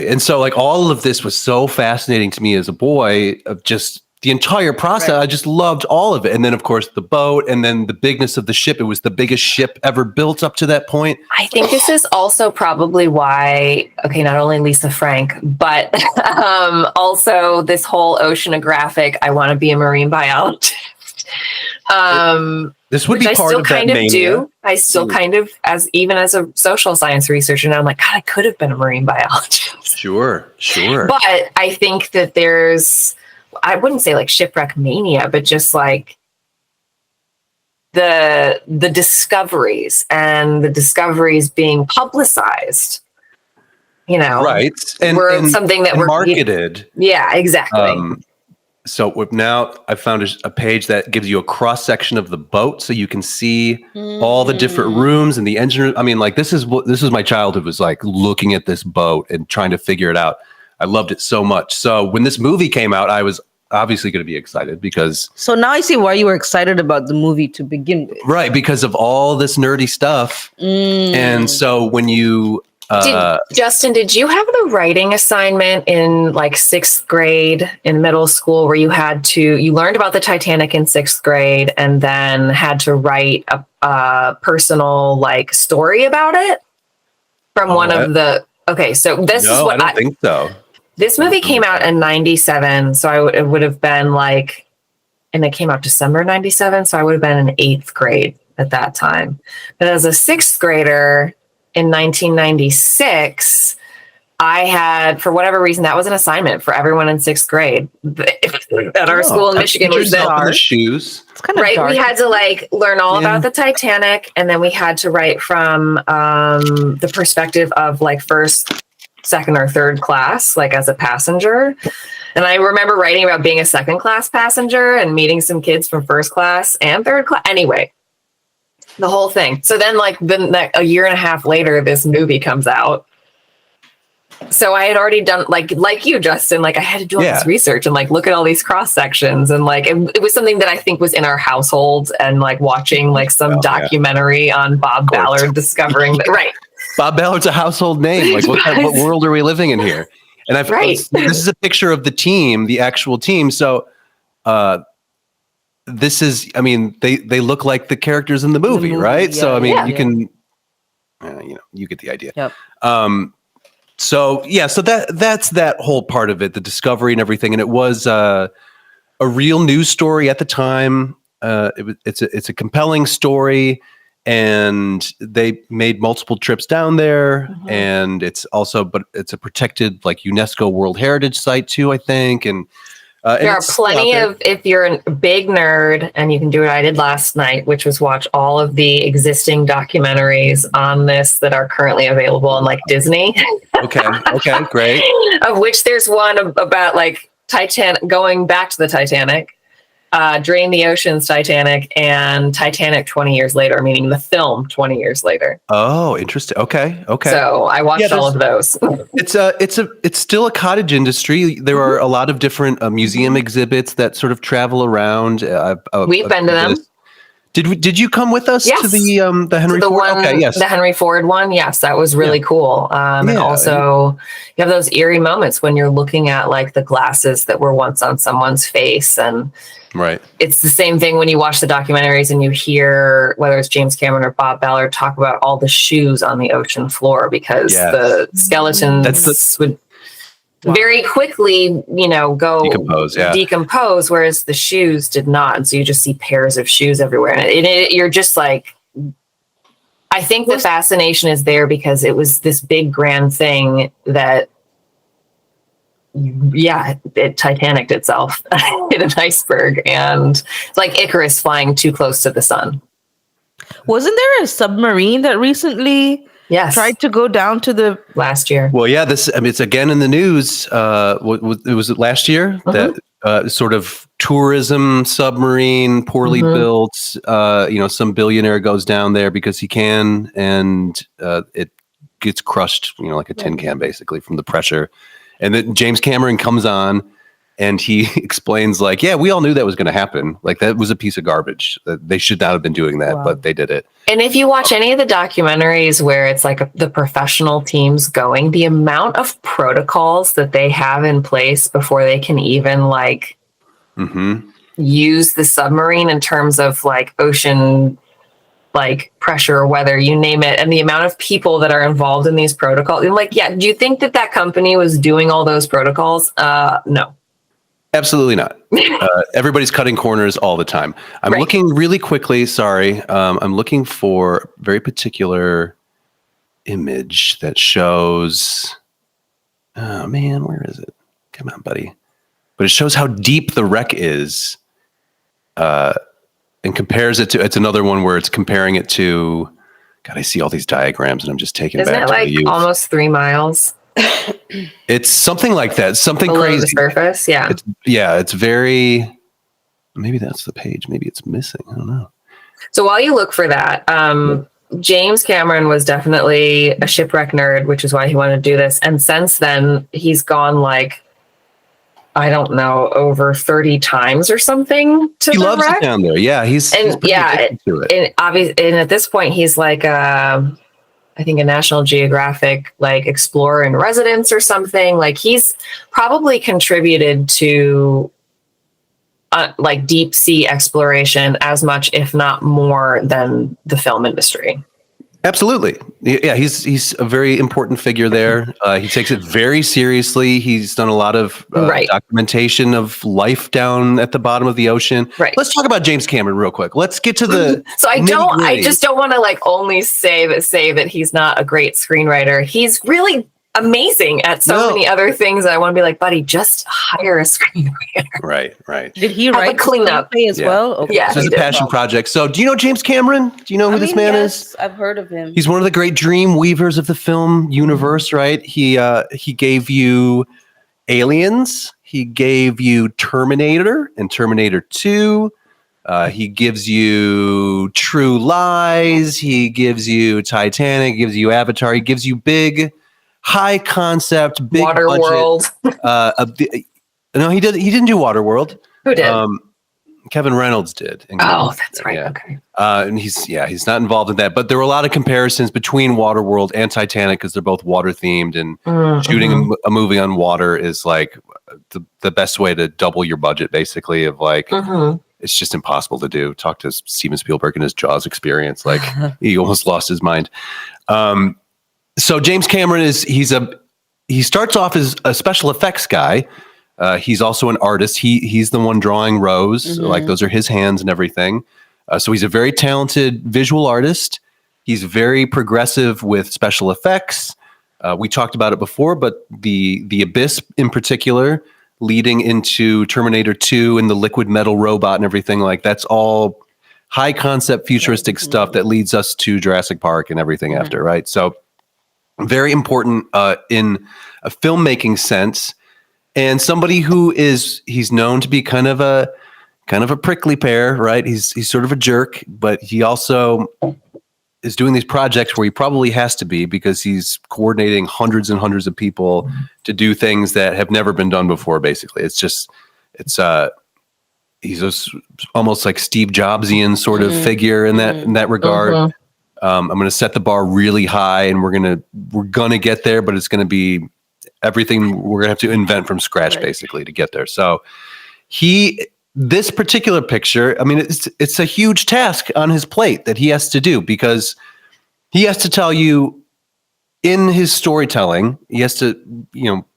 And so like all of this was so fascinating to me as a boy, of just the entire process. Right. I just loved all of it. And then, of course, the boat and then the bigness of the ship. It was the biggest ship ever built up to that point. I think this is also probably why, not only Lisa Frank, but also this whole oceanographic, I want to be a marine biologist. This would be part of that mania. I still kind of, as a social science researcher, now I'm like, God, I could have been a marine biologist. Sure. But I think that there's, I wouldn't say like shipwreck mania, but just like the discoveries and the discoveries being publicized, right? And something that we're marketed. Yeah, exactly. So now I found a page that gives you a cross section of the boat, so you can see all the different rooms and the engine room. I mean, like this is my childhood, was like looking at this boat and trying to figure it out. I loved it so much. So when this movie came out, I was obviously going to be excited because. So now I see why you were excited about the movie to begin with. Right, because of all this nerdy stuff. And so when you. Justin, did you have the writing assignment in like 6th grade in middle school where you learned about the Titanic in 6th grade and then had to write a personal like story about it from one of the. Okay, so this is what I don't think so. This movie came out in 97, so it would have been like, and it came out December 97, so I would have been in 8th grade at that time. But as a 6th grader in 1996, I had, for whatever reason, that was an assignment for everyone in 6th grade at our school in Michigan. Was the shoes. It's kind of right. Dark. We had to like learn all about the Titanic, and then we had to write from the perspective of like first, second, or third class, like as a passenger. And I remember writing about being a second class passenger and meeting some kids from first class and third class. Anyway, the whole thing. So then like a year and a half later, this movie comes out. So I had already done like you, Justin, like I had to do all this research and like look at all these cross sections. And like, it was something that I think was in our household, and like watching like some documentary on Bob Ballard discovering that. Right. Bob Ballard's a household name. Like what world are we living in here? And this is a picture of the team, the actual team. So, this is, I mean, they look like the characters in the movie, right? Yeah, so, I mean, you can, you get the idea. Yep. So that's that whole part of it, the discovery and everything. And it was a real news story at the time. It's a compelling story, and they made multiple trips down there. And it's a protected like UNESCO World Heritage Site too, I think. And there are plenty of, if you're a big nerd, and you can do what I did last night, which was watch all of the existing documentaries on this that are currently available on like Disney. Okay, great. Of which there's one about like Titanic, going back to the Titanic, Drain the Ocean's Titanic, and Titanic 20 years later, meaning the film 20 years later. Oh, interesting. Okay. So I watched all of those. It's still a cottage industry. There are a lot of different museum exhibits that sort of travel around. We've been to them. Did you come with us to the Henry Ford? One, the Henry Ford one. Yes, that was really cool. And also, you have those eerie moments when you're looking at like the glasses that were once on someone's face, and it's the same thing when you watch the documentaries and you hear whether it's James Cameron or Bob Ballard talk about all the shoes on the ocean floor, because the skeletons would very quickly, go decompose, whereas the shoes did not. And so you just see pairs of shoes everywhere. And you're just like, I think the fascination is there because it was this big grand thing that, it Titanicked itself in an iceberg, and it's like Icarus flying too close to the sun. Wasn't there a submarine that recently tried to go down to the last year? Well, it's again in the news. Was it last year? That sort of tourism submarine, poorly built. Some billionaire goes down there because he can, and it gets crushed. Like a tin can, basically, from the pressure. And then James Cameron comes on, and he explains like, we all knew that was going to happen. Like that was a piece of garbage. They should not have been doing that, but they did it. And if you watch any of the documentaries where it's like the professional teams going, the amount of protocols that they have in place before they can even like use the submarine in terms of like ocean, like pressure, weather, you name it, and the amount of people that are involved in these protocols. Like, yeah, do you think that company was doing all those protocols? No. Absolutely not. Everybody's cutting corners all the time. I'm looking really quickly. Sorry. I'm looking for a very particular image that shows, oh man, where is it? Come on, buddy. But it shows how deep the wreck is. And compares it to, it's another one where it's comparing it to, God, I see all these diagrams and I'm just taking back to the youth. Isn't it like almost 3 miles? It's something like that. Something below crazy. The surface, yeah. It's very, maybe that's the page. Maybe it's missing. I don't know. So while you look for that, James Cameron was definitely a shipwreck nerd, which is why he wanted to do this. And since then, he's gone like, I don't know, over 30 times or something to he the loves wreck. It down there. Yeah, he's addicted to it. And obviously, and at this point, he's like I think a National Geographic like explorer in residence or something. Like he's probably contributed to like deep sea exploration as much, if not more, than the film industry. Absolutely. Yeah, he's a very important figure there. He takes it very seriously. He's done a lot of documentation of life down at the bottom of the ocean. Right. Let's talk about James Cameron real quick. Let's get to the So I just don't want to like only say that he's not a great screenwriter. He's really amazing at so many other things that I want to be like, buddy, just hire a screenwriter. Right. Did he write cleanup as well? Okay. Yeah, this is a passion project. So do you know James Cameron? Do you know who this man is? I've heard of him. He's one of the great dream weavers of the film universe, right? He gave you Aliens. He gave you Terminator and Terminator 2. He gives you True Lies. He gives you Titanic. He gives you Avatar. He gives you big, high concept, big Waterworld. No, he didn't do Waterworld. Who did? Kevin Reynolds did. That's right. Yeah. Okay. And he's not involved in that. But there were a lot of comparisons between Waterworld and Titanic because they're both water themed, and shooting a movie on water is like the best way to double your budget, basically. Of like, it's just impossible to do. Talk to Steven Spielberg and his Jaws experience. Like he almost lost his mind. So James Cameron he starts off as a special effects guy. He's also an artist. He's the one drawing Rose. Like those are his hands and everything. So he's a very talented visual artist. He's very progressive with special effects. We talked about it before, but the Abyss in particular, leading into Terminator 2 and the liquid metal robot and everything, like that's all high concept futuristic stuff that leads us to Jurassic Park and everything after, right? So very important in a filmmaking sense, and somebody who he's known to be kind of a prickly pear, right? He's sort of a jerk, but he also is doing these projects where he probably has to be because he's coordinating hundreds and hundreds of people to do things that have never been done before. Basically, he's almost like Steve Jobsian sort of figure in that regard. I'm going to set the bar really high, and we're gonna get there, but it's going to be everything we're going to have to invent from scratch, basically, to get there. So this particular picture, I mean, it's a huge task on his plate that he has to do because he has to tell you in his storytelling. He has to,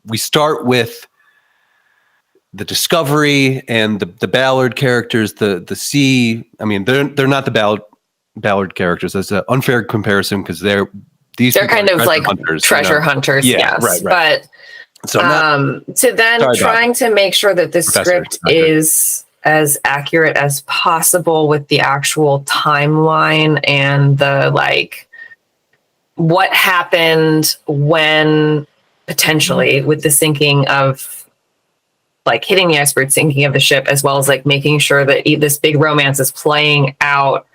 we start with the Discovery and the Ballard characters, the sea. I mean, they're not the Ballard characters. That's an unfair comparison because they're kind of like treasure hunters. Yeah, yes. Right. But so trying to make sure that the script is as accurate as possible with the actual timeline and the like what happened when potentially with the sinking of like hitting the iceberg, sinking of the ship, as well as like making sure that this big romance is playing out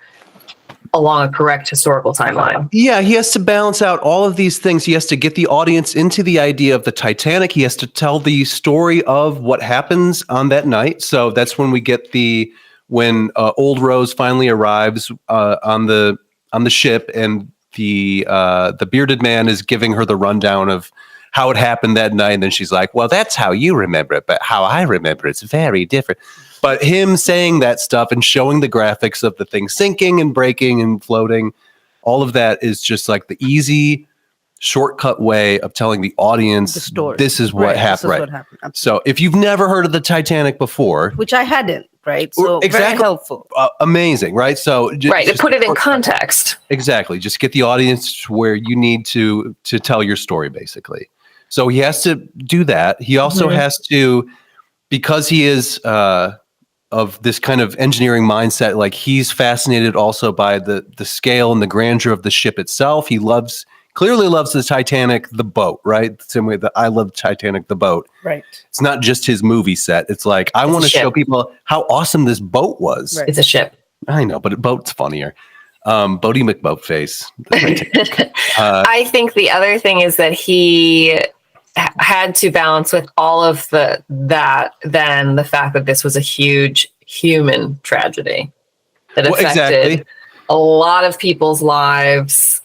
along a correct historical timeline. Yeah, he has to balance out all of these things. He has to get the audience into the idea of the Titanic. He has to tell the story of what happens on that night. So that's when we get when old Rose finally arrives on the ship, and the bearded man is giving her the rundown of how it happened that night. And then she's like, well, that's how you remember it, but how I remember it's very different. But him saying that stuff and showing the graphics of the thing sinking and breaking and floating, all of that is just like the easy shortcut way of telling the audience this is what happened. Right. So if you've never heard of the Titanic before, which I hadn't, right? So very helpful. Amazing, right? So to put it in context. Exactly. Just get the audience where you need to tell your story, basically. So he has to do that. He also has to, because he is of this kind of engineering mindset, like he's fascinated also by the scale and the grandeur of the ship itself. He clearly loves the Titanic, the boat, right? The same way that I love Titanic, the boat. Right. It's not just his movie set. It's like, I want to show people how awesome this boat was. Right. It's a ship. I know, but a boat's funnier. Bodie McBoatface. I think the other thing is that he had to balance with all of then the fact that this was a huge human tragedy that affected a lot of people's lives,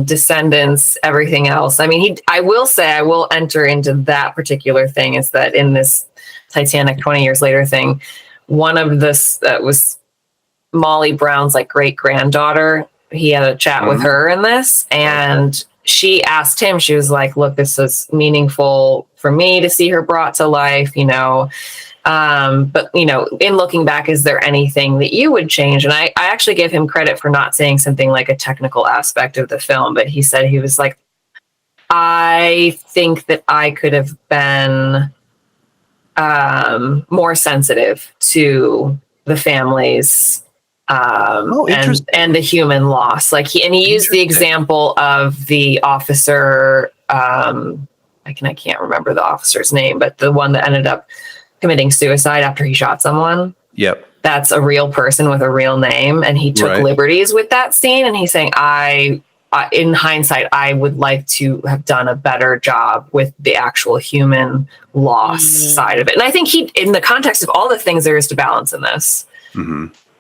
descendants, everything else. I mean, I will enter into that particular thing, is that in this Titanic 20 years later thing, one of this was Molly Brown's like great granddaughter. He had a chat with her in this, and she asked him, she was like, look, this is meaningful for me to see her brought to life, but in looking back, is there anything that you would change? And I actually give him credit for not saying something like a technical aspect of the film, but he said, he was like, I think that I could have been more sensitive to the families and the human loss. Like he used the example of the officer. I can't remember the officer's name, but the one that ended up committing suicide after he shot someone. Yep. That's a real person with a real name. And he took liberties with that scene. And he's saying, in hindsight, I would like to have done a better job with the actual human loss side of it. And I think in the context of all the things there is to balance in this,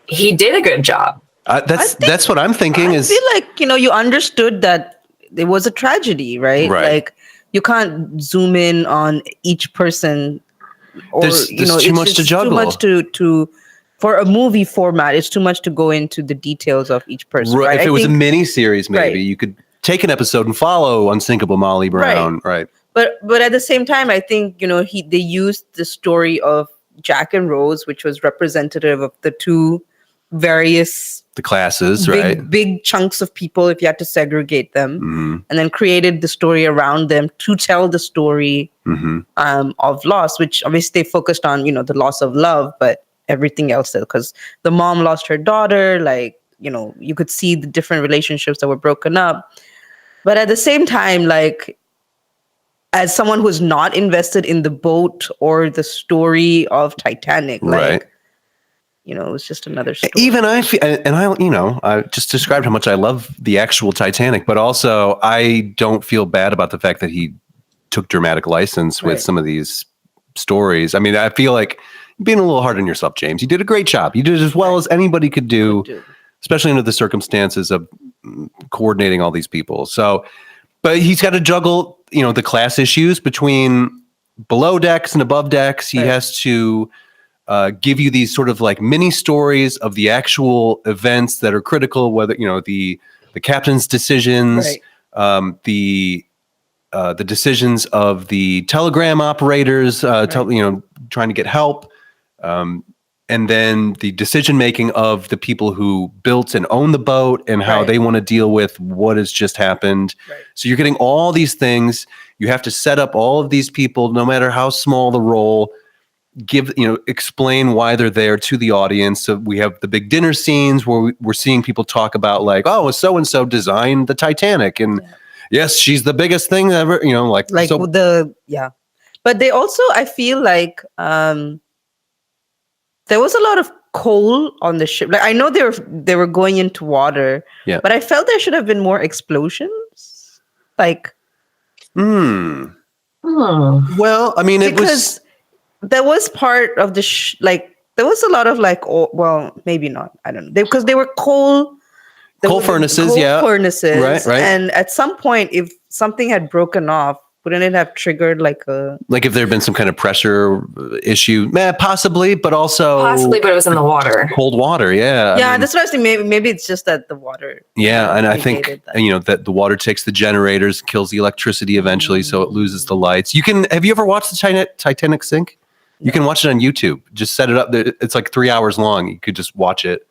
he did a good job. That's what I'm thinking. I feel like, you understood that it was a tragedy, right? Like you can't zoom in on each person. Or, there's too much to juggle. Too much to for a movie format. It's too much to go into the details of each person. Right. If it was a mini series, maybe you could take an episode and follow Unsinkable Molly Brown. Right. But at the same time, I think they used the story of Jack and Rose, which was representative of the two various classes, big chunks of people, if you had to segregate them, and then created the story around them to tell the story of loss, which obviously they focused on the loss of love, but everything else, because the mom lost her daughter, you could see the different relationships that were broken up. But at the same time, as someone who's not invested in the boat or the story of Titanic, it's just another story. Even I feel, and I just described how much I love the actual Titanic, but also I don't feel bad about the fact that he took dramatic license with some of these stories. I mean, I feel like being a little hard on yourself, James. You did a great job. You did as well as anybody could do, especially under the circumstances of coordinating all these people. So, but he's got to juggle, the class issues between below decks and above decks. He has to give you these sort of like mini stories of the actual events that are critical, whether, the captain's decisions, the decisions of the telegram operators, trying to get help. And then the decision making of the people who built and own the boat and how they want to deal with what has just happened. So you're getting all these things. You have to set up all of these people, no matter how small the role, explain why they're there to the audience. So we have the big dinner scenes where we're seeing people talk about like, oh, so-and-so designed the Titanic. And yes, she's the biggest thing ever, But they also, I feel like, there was a lot of coal on the ship. Like I know they were going into water, but I felt there should have been more explosions. Like, well, I mean, because there was part of the there was a lot of maybe not. I don't know, because they were coal furnaces, furnaces, right. And at some point, if something had broken off, wouldn't it have triggered like if there had been some kind of pressure issue? Possibly, but it was in the water. Cold water, yeah. Yeah, that's what I was thinking. Maybe it's just that the water. Yeah, and I think that the water takes the generators, kills the electricity eventually, so it loses the lights. Have you ever watched the Titanic sink? You can watch it on YouTube. Just set it up. It's like 3 hours long. You could just watch it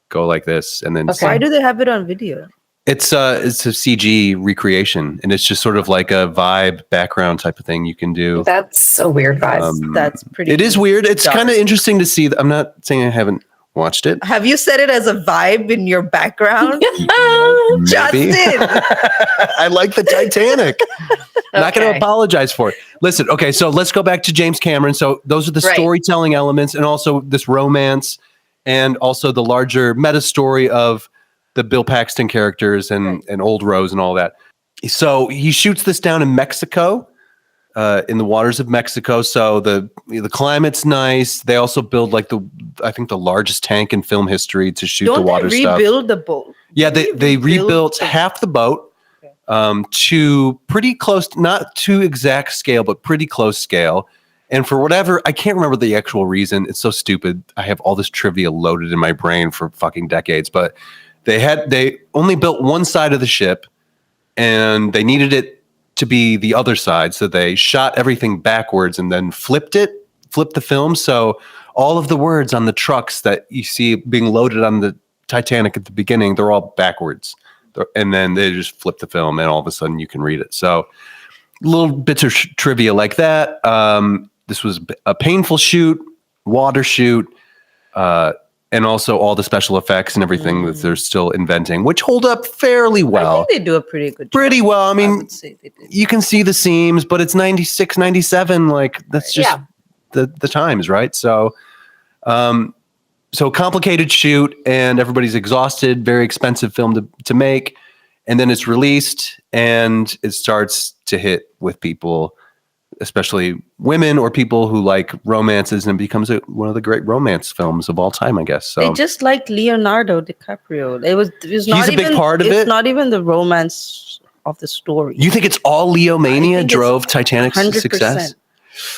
go like this, and then. Why do they have it on video? It's a CG recreation, and it's just sort of like a vibe background type of thing you can do. That's a weird vibe. That's pretty. It is weird. It's kind of interesting to see. I'm not saying I haven't watched it. Have you set it as a vibe in your background? Justin! I like the Titanic. Not going to apologize for it. Listen, okay, so let's go back to James Cameron. So those are the storytelling elements, and also this romance, and also the larger meta story of the Bill Paxton characters and Old Rose and all that. So he shoots this down in Mexico, in the waters of Mexico. So the climate's nice. They also build I think the largest tank in film history to shoot the water stuff. Don't they rebuild the boat? Yeah, they rebuilt half the boat to pretty close, not to exact scale, but pretty close scale. And for whatever, I can't remember the actual reason. It's so stupid. I have all this trivia loaded in my brain for fucking decades, but they only built one side of the ship, and they needed it to be the other side. So they shot everything backwards and then flipped the film. So all of the words on the trucks that you see being loaded on the Titanic at the beginning, they're all backwards. And then they just flip the film, and all of a sudden you can read it. So little bits of trivia like that. This was a painful shoot, water shoot, and also all the special effects and everything that they're still inventing, which hold up fairly well. I think they do a pretty good job. Pretty well. I mean, you can see the seams, but it's 96, 97. Like, that's just the times, right? So, so complicated shoot, and everybody's exhausted, very expensive film to make. And then it's released, and it starts to hit with people, especially women or people who like romances, and it becomes one of the great romance films of all time, I guess. So they just like Leonardo DiCaprio. It was not a big part of it. It's not even the romance of the story. You think it's all Leo-mania drove Titanic's 100%. Success?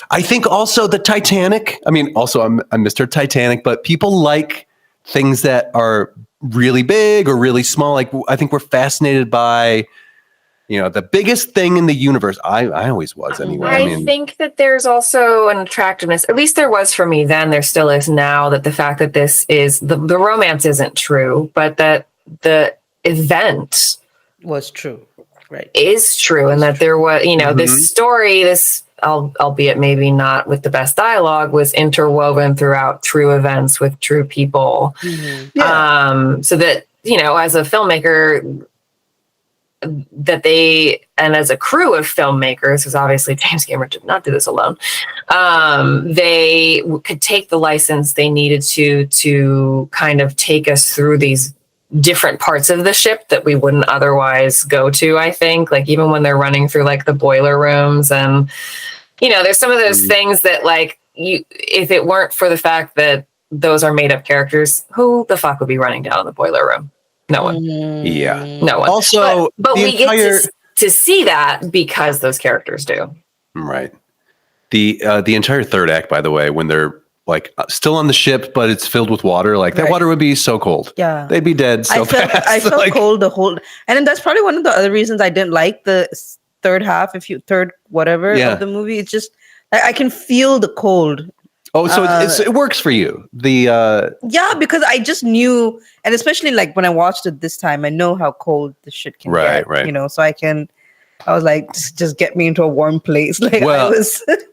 I think also the Titanic. I mean, also I'm Mr. Titanic, but people like things that are really big or really small. Like, I think we're fascinated by, the biggest thing in the universe. I always was anyway. I think that there's also an attractiveness, at least there was for me then, there still is now, that the fact that this is, the romance isn't true, but that the event was true, right? Is true. And that there was, this story, albeit maybe not with the best dialogue, was interwoven throughout true events with true people. So that, as a filmmaker, that they, and as a crew of filmmakers, because obviously James Cameron did not do this alone, they could take the license they needed to kind of take us through these different parts of the ship that we wouldn't otherwise go to. I think, like, even when they're running through like the boiler rooms, and there's some of those things that, like, if it weren't for the fact that those are made up characters, who the fuck would be running down in the boiler room? No one. Yeah. No one. Also, but we get to see that because those characters do. Right. The entire third act, by the way, when they're like still on the ship, but it's filled with water, like that water would be so cold. Yeah. They'd be dead so fast. I felt cold the whole, and then that's probably one of the other reasons I didn't like the third half, of the movie. It's just, I can feel the cold. Oh, so it works for you. Yeah, because I just knew, and especially like when I watched it this time, I know how cold the shit can get. Right. So I was like, just get me into a warm place. Like, well,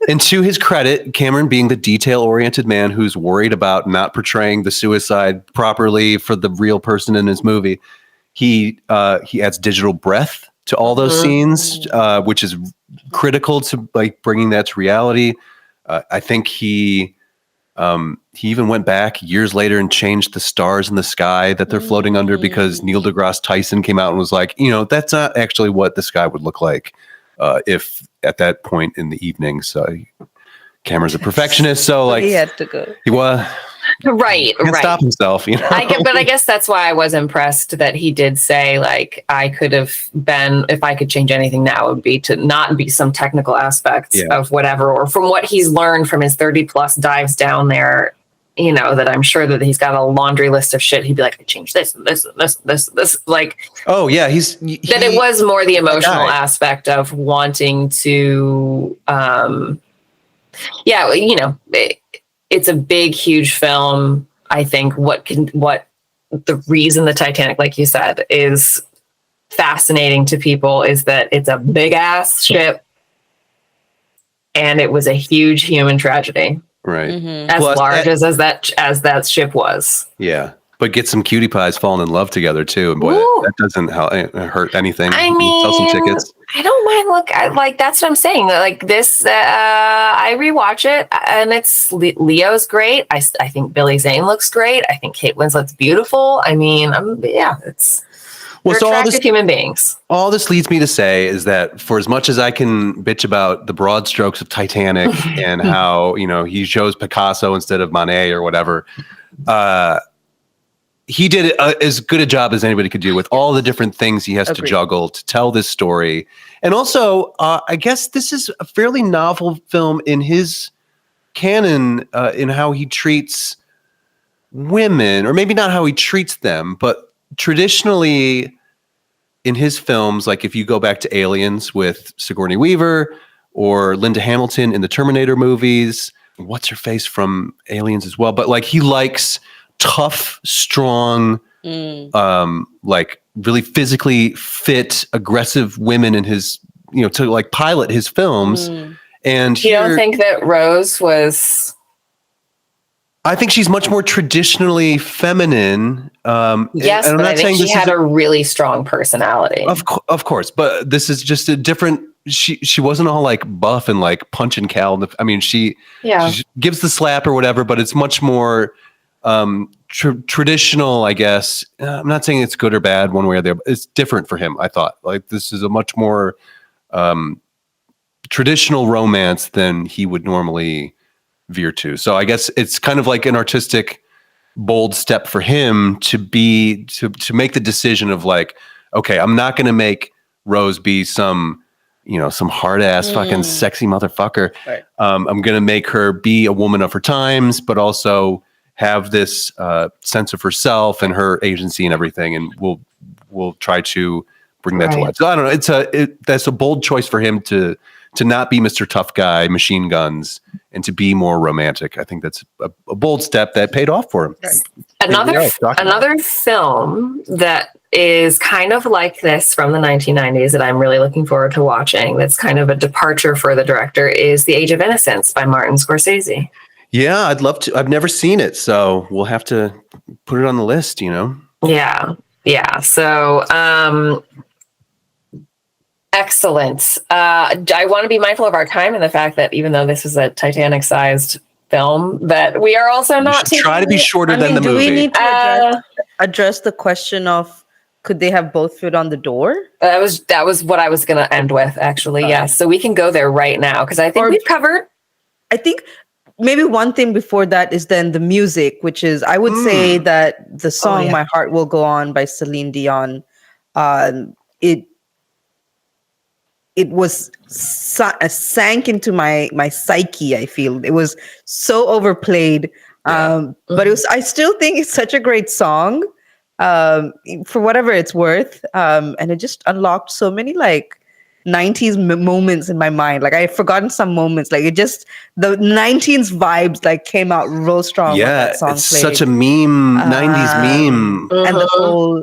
and to his credit, Cameron, being the detail-oriented man who's worried about not portraying the suicide properly for the real person in his movie, he adds digital breath to all those scenes, which is critical to like bringing that to reality. I think he even went back years later and changed the stars in the sky that they're floating under, because Neil deGrasse Tyson came out and was like, that's not actually what the sky would look like if at that point in the evening. So Cameron's a perfectionist, so like he had to go. He was. Right. Can't stop himself, you know. But I guess that's why I was impressed that he did say, like, I could have been, if I could change anything now, it would be to not be some technical aspects of whatever, or from what he's learned from his 30 plus dives down there, you know, that I'm sure that he's got a laundry list of shit. He'd be like, I changed this and this and this and this, this. Like, oh yeah, that it was more the emotional aspect of wanting to, you know, it's a big, huge film. I think what the reason the Titanic, like you said, is fascinating to people is that it's a big ass ship and it was a huge human tragedy. Right. As large as that ship was. Yeah. But get some cutie pies falling in love together too. And boy, that doesn't hurt anything. I mean, sell some tickets. I don't mind. Like, that's what I'm saying. Like this, I rewatch it and it's Leo's great. I think Billy Zane looks great. I think Kate Winslet's beautiful. I mean, it's attractive human beings. All this leads me to say is that for as much as I can bitch about the broad strokes of Titanic and how, you know, he chose Picasso instead of Monet or whatever, he did as good a job as anybody could do with all the different things he has to juggle to tell this story. And also, I guess this is a fairly novel film in his canon in how he treats women, or maybe not how he treats them, but traditionally in his films, like if you go back to Aliens with Sigourney Weaver or Linda Hamilton in the Terminator movies, what's her face from Aliens as well, but like he likes tough, strong, like really physically fit, aggressive women in his, you know, to like pilot his films. And you don't think that Rose was? I think she's much more traditionally feminine. Yes, but I think she had a really strong personality. Of course, but this is just a different. She wasn't all like buff and like punch and Cal. I mean, she gives the slap or whatever, but it's much more traditional, I guess. I'm not saying it's good or bad one way or the other. It's different for him. I thought like this is a much more traditional romance than he would normally veer to. So I guess it's kind of like an artistic bold step for him to make the decision of like, okay, I'm not going to make Rose be some hard ass fucking sexy motherfucker. Right. I'm going to make her be a woman of her times, but also have this sense of herself and her agency and everything. And we'll try to bring that to life. So I don't know. That's a bold choice for him to not be Mr. Tough Guy, machine guns, and to be more romantic. I think that's a bold step that paid off for him. Right. Another film that is kind of like this from the 1990s that I'm really looking forward to watching, that's kind of a departure for the director, is The Age of Innocence by Martin Scorsese. Yeah, I'd love to. I've never seen it, so we'll have to put it on the list, you know? Yeah. So, excellent. I want to be mindful of our time and the fact that even though this is a Titanic-sized film, that we are also not try to be shorter than the movie. Do we need to address the question of could they have both fit on the door? That was what I was going to end with, actually. Yes, so we can go there right now because I think we've covered. I think maybe one thing before that is then the music, which is I would say that the song "My Heart Will Go On" by Celine Dion, it was sank into my psyche. I feel it was so overplayed, but it was. I still think it's such a great song, for whatever it's worth, and it just unlocked so many like 90s moments in my mind. Like I've forgotten some moments. Like the 90s vibes like came out real strong. Yeah, when that song it's played. such a meme, 90s meme, and the whole.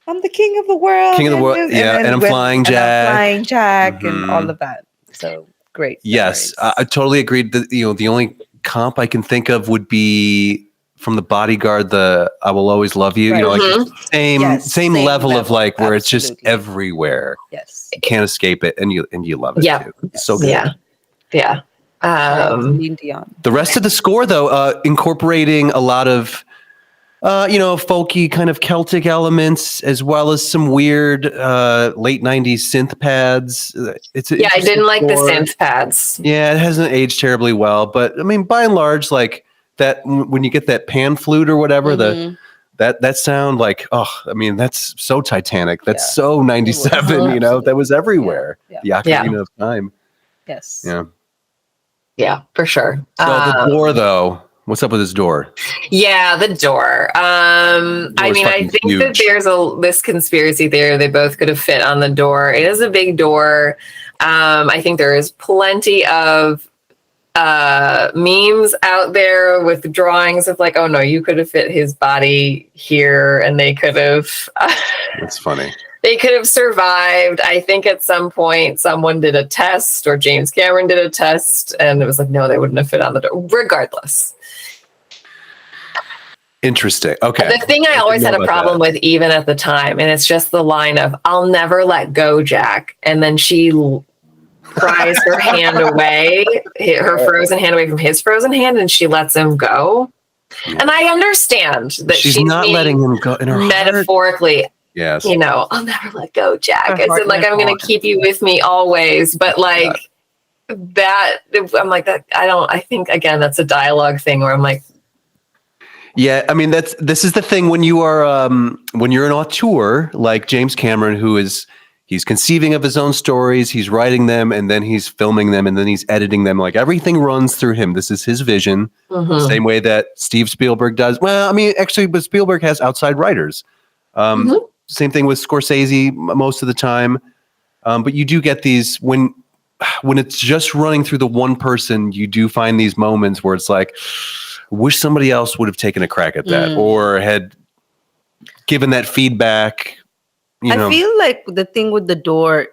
I'm the king of the world. King of the world. And I'm flying Jack. And all of that. So great. Yes, I totally agreed. That the only comp I can think of would be from The Bodyguard, the "I Will Always Love You." Right. Like same level of like where it's just everywhere. Yes, you can't escape it, and you love it too. It's so good. Yeah. The rest of the score, though, incorporating a lot of. Folky kind of Celtic elements, as well as some weird late 90s synth pads. I didn't like the synth pads. Yeah, it hasn't aged terribly well, but I mean, by and large, like that when you get that pan flute or whatever, that sound like, that's so Titanic. That's so 97, that was everywhere. The Ocarina of Time. Yes. Yeah. Yeah, for sure. So the door, though, what's up with this door? Yeah, the door. I think that there's this conspiracy theory they both could have fit on the door. It is a big door. I think there is plenty of memes out there with drawings of like, oh no, you could have fit his body here, and they could have. That's funny. They could have survived. I think at some point someone did a test, or James Cameron did a test, and it was like, no, they wouldn't have fit on the door. Regardless. Interesting. Okay. The thing I always had a problem with, even at the time, and it's just the line of, "I'll never let go, Jack," and then she pries her hand away, her frozen hand away from his frozen hand, and she lets him go. And I understand that she's not letting him go in her metaphorically. Heart. Yes. I'll never let go, Jack. I said, like, I'm going to keep you with me always. But like that, I'm like that. I think again, that's a dialogue thing where I'm like, yeah, I mean, this is the thing when you are, when you're an auteur like James Cameron, he's conceiving of his own stories, he's writing them, and then he's filming them, and then he's editing them. Like everything runs through him. This is his vision. Same way that Steve Spielberg does. Well, I mean, actually, but Spielberg has outside writers. Same thing with Scorsese most of the time. But you do get these when it's just running through the one person, you do find these moments where it's like, wish somebody else would have taken a crack at that or had given that feedback. I feel like the thing with the door,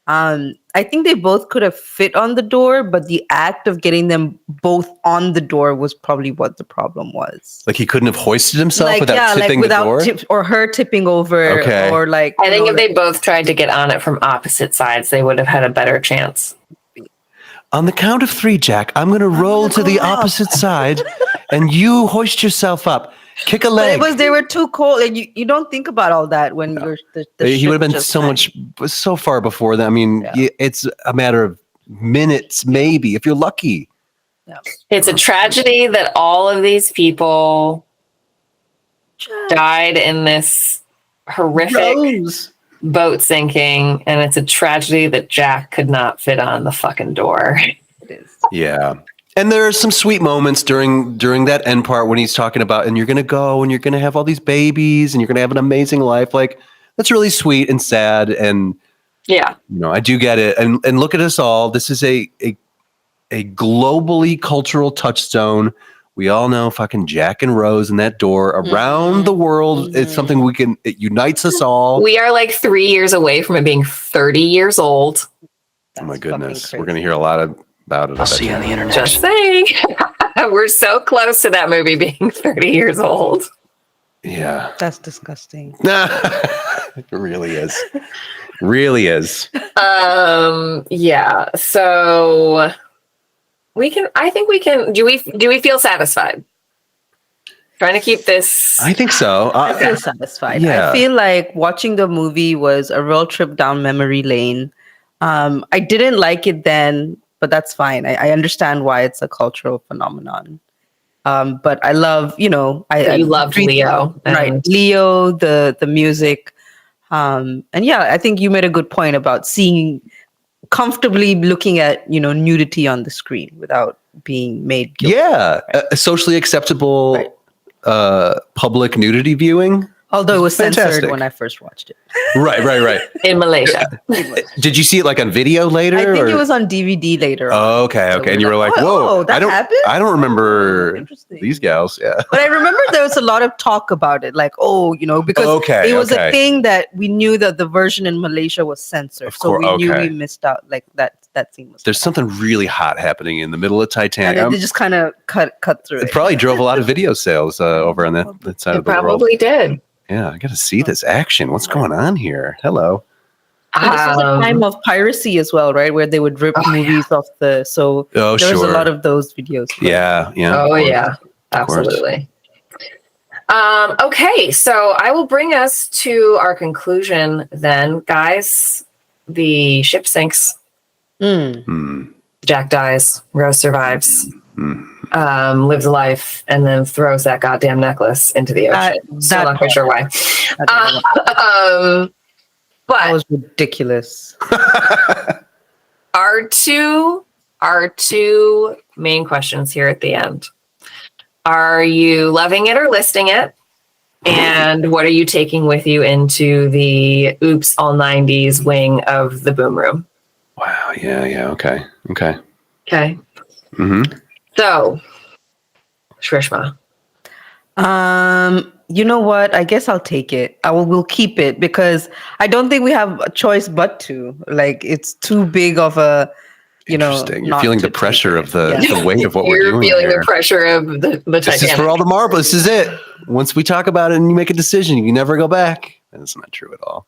I think they both could have fit on the door, but the act of getting them both on the door was probably what the problem was. Like he couldn't have hoisted himself without tipping the door? Or her tipping over. Okay. Or like... I think if they both tried to get on it from opposite sides, they would have had a better chance. On the count of 3, Jack, I'm going to roll to the opposite side and you hoist yourself up. Kick a leg. But they were too cold, and you don't think about all that when you're he would have been so far before that. I mean, it's a matter of minutes, maybe, if you're lucky. Yeah. It's a tragedy that all of these people died in this horrific boat sinking, and it's a tragedy that Jack could not fit on the fucking door. It is. Yeah. And there are some sweet moments during that end part when he's talking about, and you're going to go and you're going to have all these babies and you're going to have an amazing life. Like, that's really sweet and sad. And, I do get it. And look at us all. This is a globally cultural touchstone. We all know fucking Jack and Rose and that door around the world. It's something it unites us all. We are like 3 years away from it being 30 years old. Oh my goodness. We're going to hear a lot about it. I'll see you on the internet. Just saying. We're so close to that movie being 30 years old. Yeah. That's disgusting. It really is. Really is. Yeah. So do we feel satisfied? Trying to keep this. I think so. I feel satisfied. Yeah. I feel like watching the movie was a real trip down memory lane. I didn't like it then, but that's fine. I understand why it's a cultural phenomenon. But I love, you loved Leo. Right. Leo, the music. And yeah, I think you made a good point about seeing comfortably looking at, nudity on the screen without being made guilty. Yeah. A socially acceptable public nudity viewing. Although it was censored when I first watched it. Right. In Malaysia. Did you see it like on video later? I think it was on DVD later. Oh, okay. So and you were like, whoa, that happened? I don't remember these gals. Yeah. But I remember there was a lot of talk about it. Like, because it was a thing that we knew that the version in Malaysia was censored. So we knew we missed out. Like that scene was. There's something really hot happening in the middle of Titanic. And they just kind of cut through it. Probably drove a lot of video sales over on that side of the world. It probably did. Yeah, I got to see this action. What's going on here? Hello. And this was a time of piracy as well, right? Where they would rip movies off there was a lot of those videos. Yeah. Oh, yeah. Absolutely. Okay, so I will bring us to our conclusion then. Guys, the ship sinks. Jack dies. Rose survives. lives a life and then throws that goddamn necklace into the ocean. Still not quite sure why. But that was ridiculous. Our two main questions here at the end. Are you loving it or listing it? And what are you taking with you into the Oops All 90s wing of the Boom Room? Wow. Yeah. Okay. Mm-hmm. So, Shrishma. You know what? I guess I'll take it. We'll keep it because I don't think we have a choice but to. Like, it's too big of a, Interesting. You're feeling the pressure of the weight of what we're doing. You're feeling here. the pressure of the Titanic. This is for all the marbles. This is it. Once we talk about it and you make a decision, you can never go back. That's not true at all.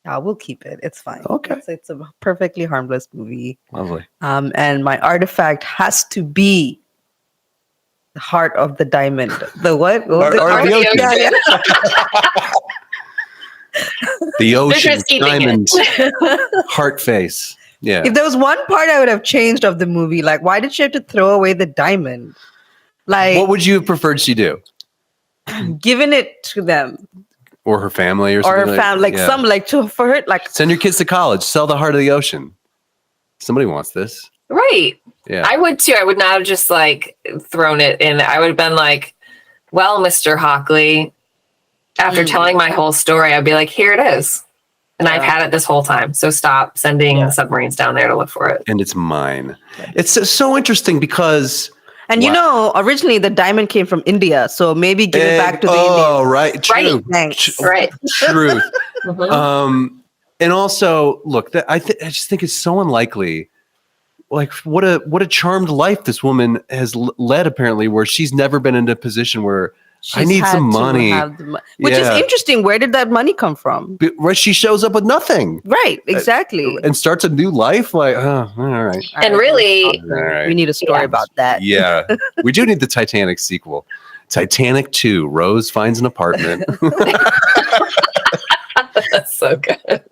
Yeah, we'll keep it. It's fine. Okay. It's a perfectly harmless movie. Lovely. And my artifact has to be the heart of the diamond. The what? Heart of the ocean. Yeah. The ocean diamond. Heart face. Yeah. If there was one part I would have changed of the movie, like why did she have to throw away the diamond? Like, what would you have preferred she do? Giving it to them. Or her family or something. Or her family, for her, like send your kids to college, sell the heart of the ocean. Somebody wants this. Right. Yeah. I would too. I would not have just like thrown it in. I would have been like, well, Mr. Hockley, after telling my whole story, I'd be like, here it is. And I've had it this whole time. So stop sending submarines down there to look for it. And it's mine. It's so interesting because... And originally the diamond came from India. So maybe give it back to the Indians. Oh, right. True. Right. Thanks. Right. True. And also, look, I just think it's so unlikely. Like, what a charmed life this woman has led, apparently, where she's never been in a position where I need some money. Which is interesting. Where did that money come from? Where she shows up with nothing. Right, exactly. And starts a new life. Like, all right. And really, we need a story about that. Yeah. We do need the Titanic sequel. Titanic 2, Rose finds an apartment. That's so good.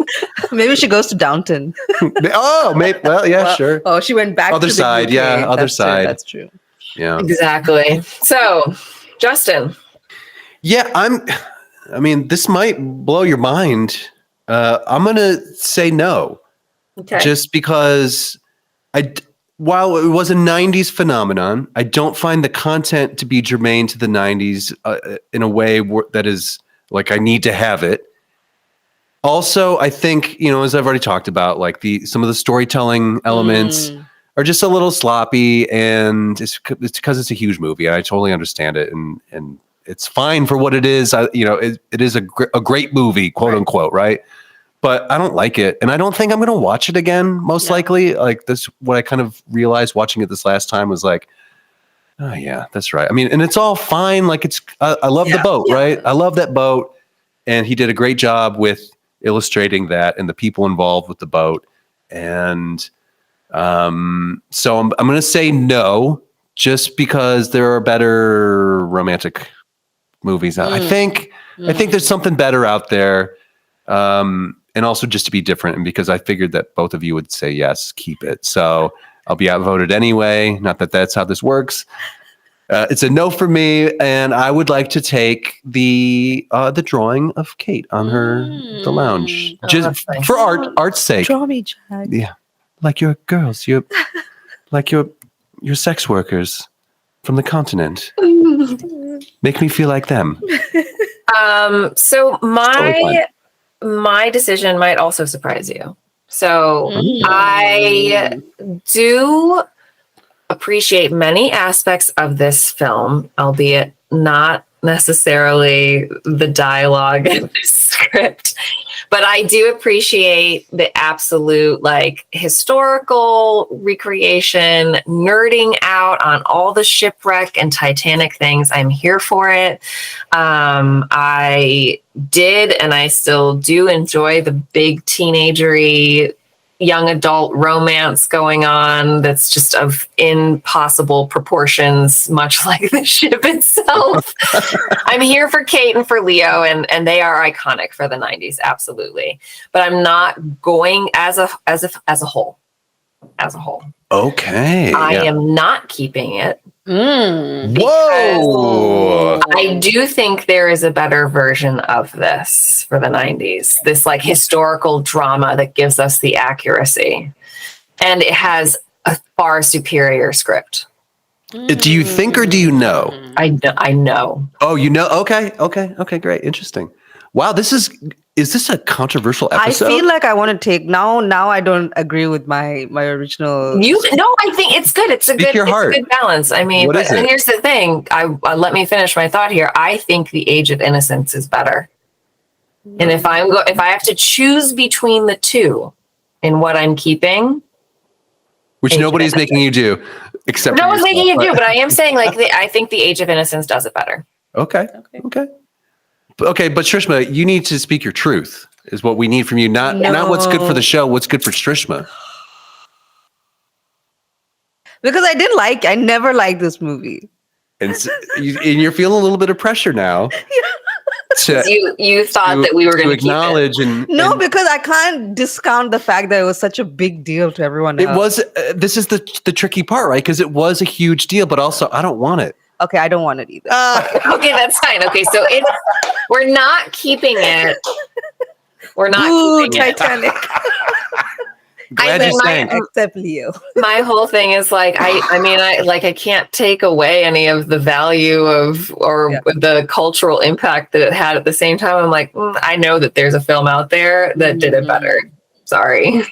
Maybe she goes to Downton. Sure. Oh, she went back other to side. the UK. Other side. That's true. Yeah. Exactly. So, Justin. Yeah, this might blow your mind. I'm going to say no. Okay. Just because while it was a 90s phenomenon, I don't find the content to be germane to the 90s in a way that is like I need to have it. Also, I think, as I've already talked about, like some of the storytelling elements are just a little sloppy, and it's because it's a huge movie. I totally understand it, and it's fine for what it is. It is a great movie, quote unquote, right? But I don't like it, and I don't think I'm going to watch it again. Most likely, like this, what I kind of realized watching it this last time was like, oh yeah, that's right. I mean, and it's all fine. Like I love the boat, right? I love that boat, and he did a great job with illustrating that and the people involved with the boat. And so I'm going to say no, just because there are better romantic movies. I think there's something better out there. And also just to be different, and because I figured that both of you would say yes, keep it. So I'll be outvoted anyway. Not that that's how this works. It's a no for me, and I would like to take the drawing of Kate on the lounge, just for art's sake. Draw me, Jack. Yeah, like your girls, like your sex workers from the continent. Make me feel like them. So my decision might also surprise you. So I do appreciate many aspects of this film, albeit not necessarily the dialogue and the script, but I do appreciate the absolute historical recreation, nerding out on all the shipwreck and Titanic things. I'm here for it. I did, and I still do enjoy the big teenagery young adult romance going on that's just of impossible proportions, much like the ship itself. I'm here for Kate and for Leo, and they are iconic for the 90s, absolutely. But I'm not going as a whole. as a whole. Okay. I am not keeping it. Whoa! I do think there is a better version of this for the 90s. This like historical drama that gives us the accuracy. And it has a far superior script. Do you think or do you know? I know. Oh, you know? Okay, great. Interesting. Wow, is this a controversial episode? I feel like I want to take now I don't agree with my original. I think it's good. It's a good balance. I mean, and here's the thing. Let me finish my thought here. I think The Age of Innocence is better. And if I have to choose between the two in what I'm keeping, which nobody's making you do, except no one's making you do, but I am saying I think The Age of Innocence does it better. Okay. But Shrishma, you need to speak your truth. Is what we need from you. Not what's good for the show. What's good for Shrishma. Because I never liked this movie. And you're feeling a little bit of pressure now. You thought that we were going to acknowledge because I can't discount the fact that it was such a big deal to everyone else. It was. This is the tricky part, right? Because it was a huge deal, but also I don't want it. Okay, I don't want it either. Okay, that's fine. Okay, so we're not keeping it. We're not keeping Titanic. Glad you're saying. Except Leo. My whole thing is I can't take away any of the value of the cultural impact that it had. At the same time, I'm like, I know that there's a film out there that did it better. Sorry.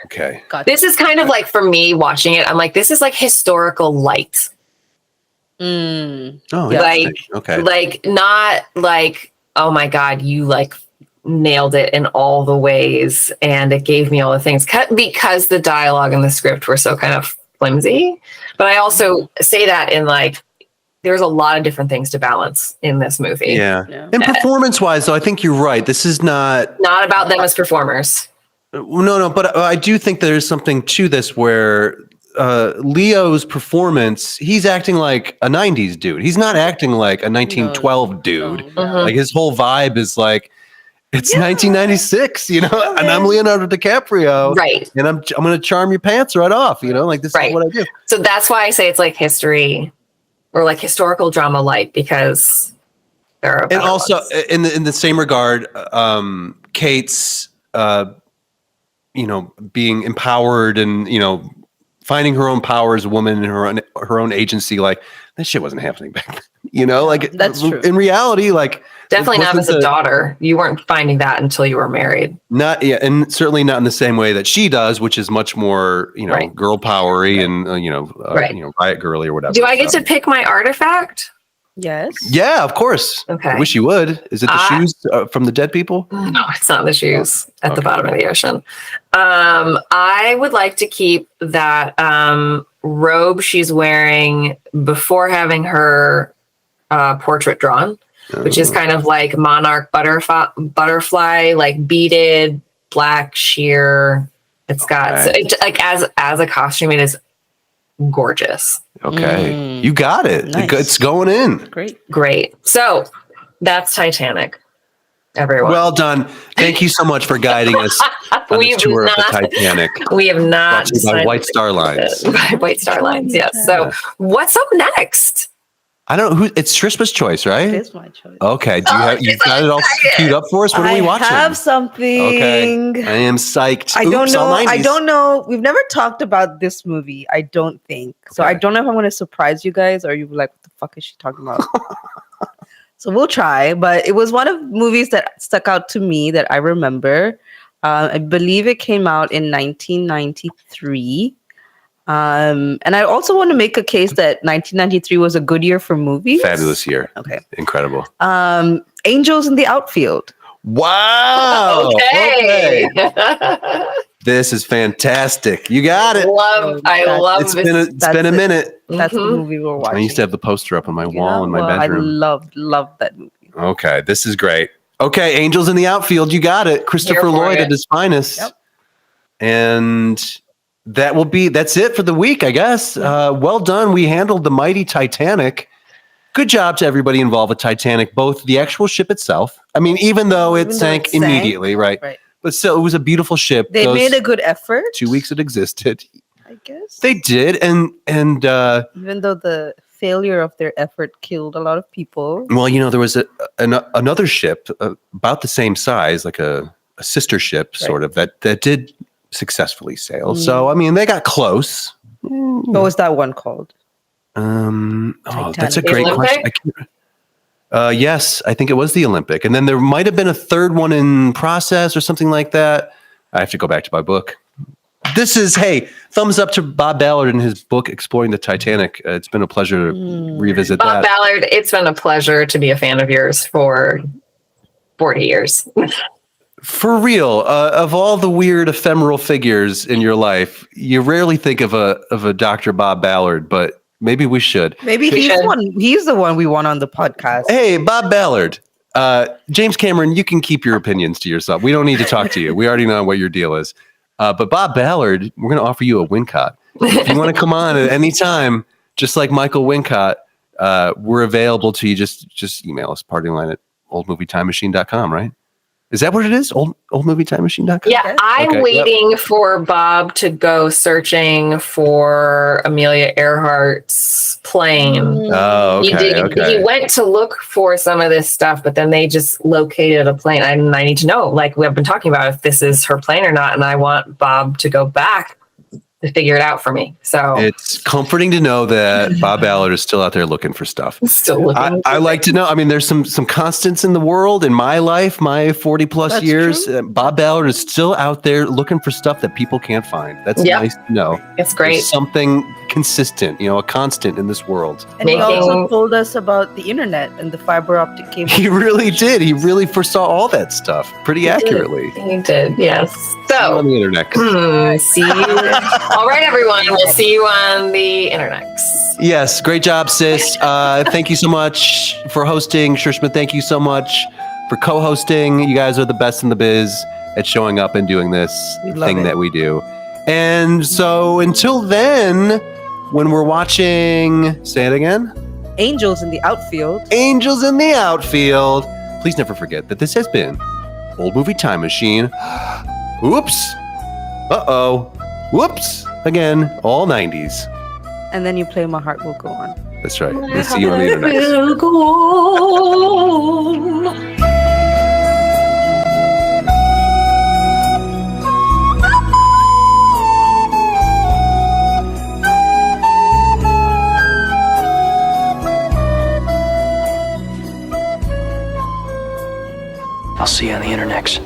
Okay. Gotcha. This is kind of like, for me watching it, I'm like, this is like historical light. Oh, okay. Like not like, oh my God, you like nailed it in all the ways and it gave me all the things because the dialogue and the script were so kind of flimsy. But I also say that in like, there's a lot of different things to balance in this movie. Yeah. And performance wise, though, I think you're right. This is not about them as performers. No, but I do think there's something to this where Leo's performance, he's acting like a 90s dude. He's not acting like a 1912 dude. Like his whole vibe is like, it's 1996, and I'm Leonardo DiCaprio. Right. And I'm going to charm your pants right off, like this is what I do. So that's why I say it's like history or like historical drama light, because there are and also in the same regard, Kate's, being empowered and, finding her own power as a woman and her own agency, like that shit wasn't happening back then. Like that's true. In reality, like definitely not as a daughter. You weren't finding that until you were married. And certainly not in the same way that she does, which is much more, girl powery and riot girly or whatever. Do I get to pick my artifact? Yes. Yeah, of course. Okay. I wish you would. Is it the shoes from the dead people? No, it's not the shoes at the bottom of the ocean. I would like to keep that robe she's wearing before having her portrait drawn, which is kind of like monarch butterfly, like beaded black sheer. It's got so like as a costume, it is gorgeous. Okay. You got it. Nice. It's going in. Great. So that's Titanic, everyone. Well done. Thank you so much for guiding us on this tour of the Titanic. We have not. By White Star Lines. By White Star Lines, yes. So what's up next? I don't know who. It's Shrishma's choice, right? It is my choice. Okay. You got it all queued up for us? What are we watching? I have something. Okay. I am psyched. I don't know. We've never talked about this movie, I don't think. So I don't know if I'm going to surprise you guys or you like, what the fuck is she talking about? So we'll try. But it was one of the movies that stuck out to me that I remember. I believe it came out in 1993. And I also want to make a case that 1993 was a good year for movies. Fabulous year. Okay. Incredible. Angels in the Outfield. Wow. Okay. This is fantastic. You got it. I love it's been a minute. That's the movie we're watching. I used to have the poster up on my wall in my bedroom. I love that movie. Okay. This is great. Okay. Angels in the Outfield. You got it. Christopher Lloyd at his finest. Yep. And that's it for the week, I guess. Well done. We handled the mighty Titanic. Good job to everybody involved with Titanic, both the actual ship itself. I mean, even though it sank immediately, right? But still, it was a beautiful ship. They made a good effort. 2 weeks it existed. I guess. They did. And even though the failure of their effort killed a lot of people. Well, there was another ship about the same size, like a sister ship, sort of, that did successfully sail. So, I mean, they got close. What was that one called? That's a great question. Yes, I think it was the Olympic. And then there might have been a third one in process or something like that. I have to go back to my book. Thumbs up to Bob Ballard and his book, Exploring the Titanic. It's been a pleasure to revisit Bob that. Ballard, it's been a pleasure to be a fan of yours for 40 years. For real, of all the weird ephemeral figures in your life, you rarely think of a Dr. Bob Ballard, but maybe we should. Maybe he's the one we want on the podcast. Hey, Bob Ballard. James Cameron, you can keep your opinions to yourself. We don't need to talk to you. We already know what your deal is. But Bob Ballard, we're going to offer you a Wincott. If you want to come on at any time, just like Michael Wincott, we're available to you. Just email us, partyline@oldmovietimemachine.com, right? Is that what it is? Oldmovietimemachine.com? Yeah, I'm waiting for Bob to go searching for Amelia Earhart's plane. Oh, okay. He went to look for some of this stuff, but then they just located a plane. And I need to know, like we've been talking about, if this is her plane or not. And I want Bob to go back to figure it out for me. So it's comforting to know that Bob Ballard is still out there looking for stuff. Still looking. I like to know. I mean, there's some constants in the world, in my life, my 40 plus years. Bob Ballard is still out there looking for stuff that people can't find. That's nice to know. It's great. There's something consistent, a constant in this world. And he also told us about the internet and the fiber optic cable. He really did. He really foresaw all that stuff pretty accurately. He did, yes. So on the internet. See you. All right, everyone. We'll see you on the internet. Yes, great job, sis. Thank you so much for hosting. Shrishma, thank you so much for co-hosting. You guys are the best in the biz at showing up and doing this thing that we do. And so until then, when we're watching, say it again. Angels in the Outfield. Angels in the Outfield. Please never forget that this has been Old Movie Time Machine. Oops. Uh-oh. Whoops. Again, all 90s. And then you play My Heart Will Go On. That's right. We'll see you on the internet. I'll see you on the internet.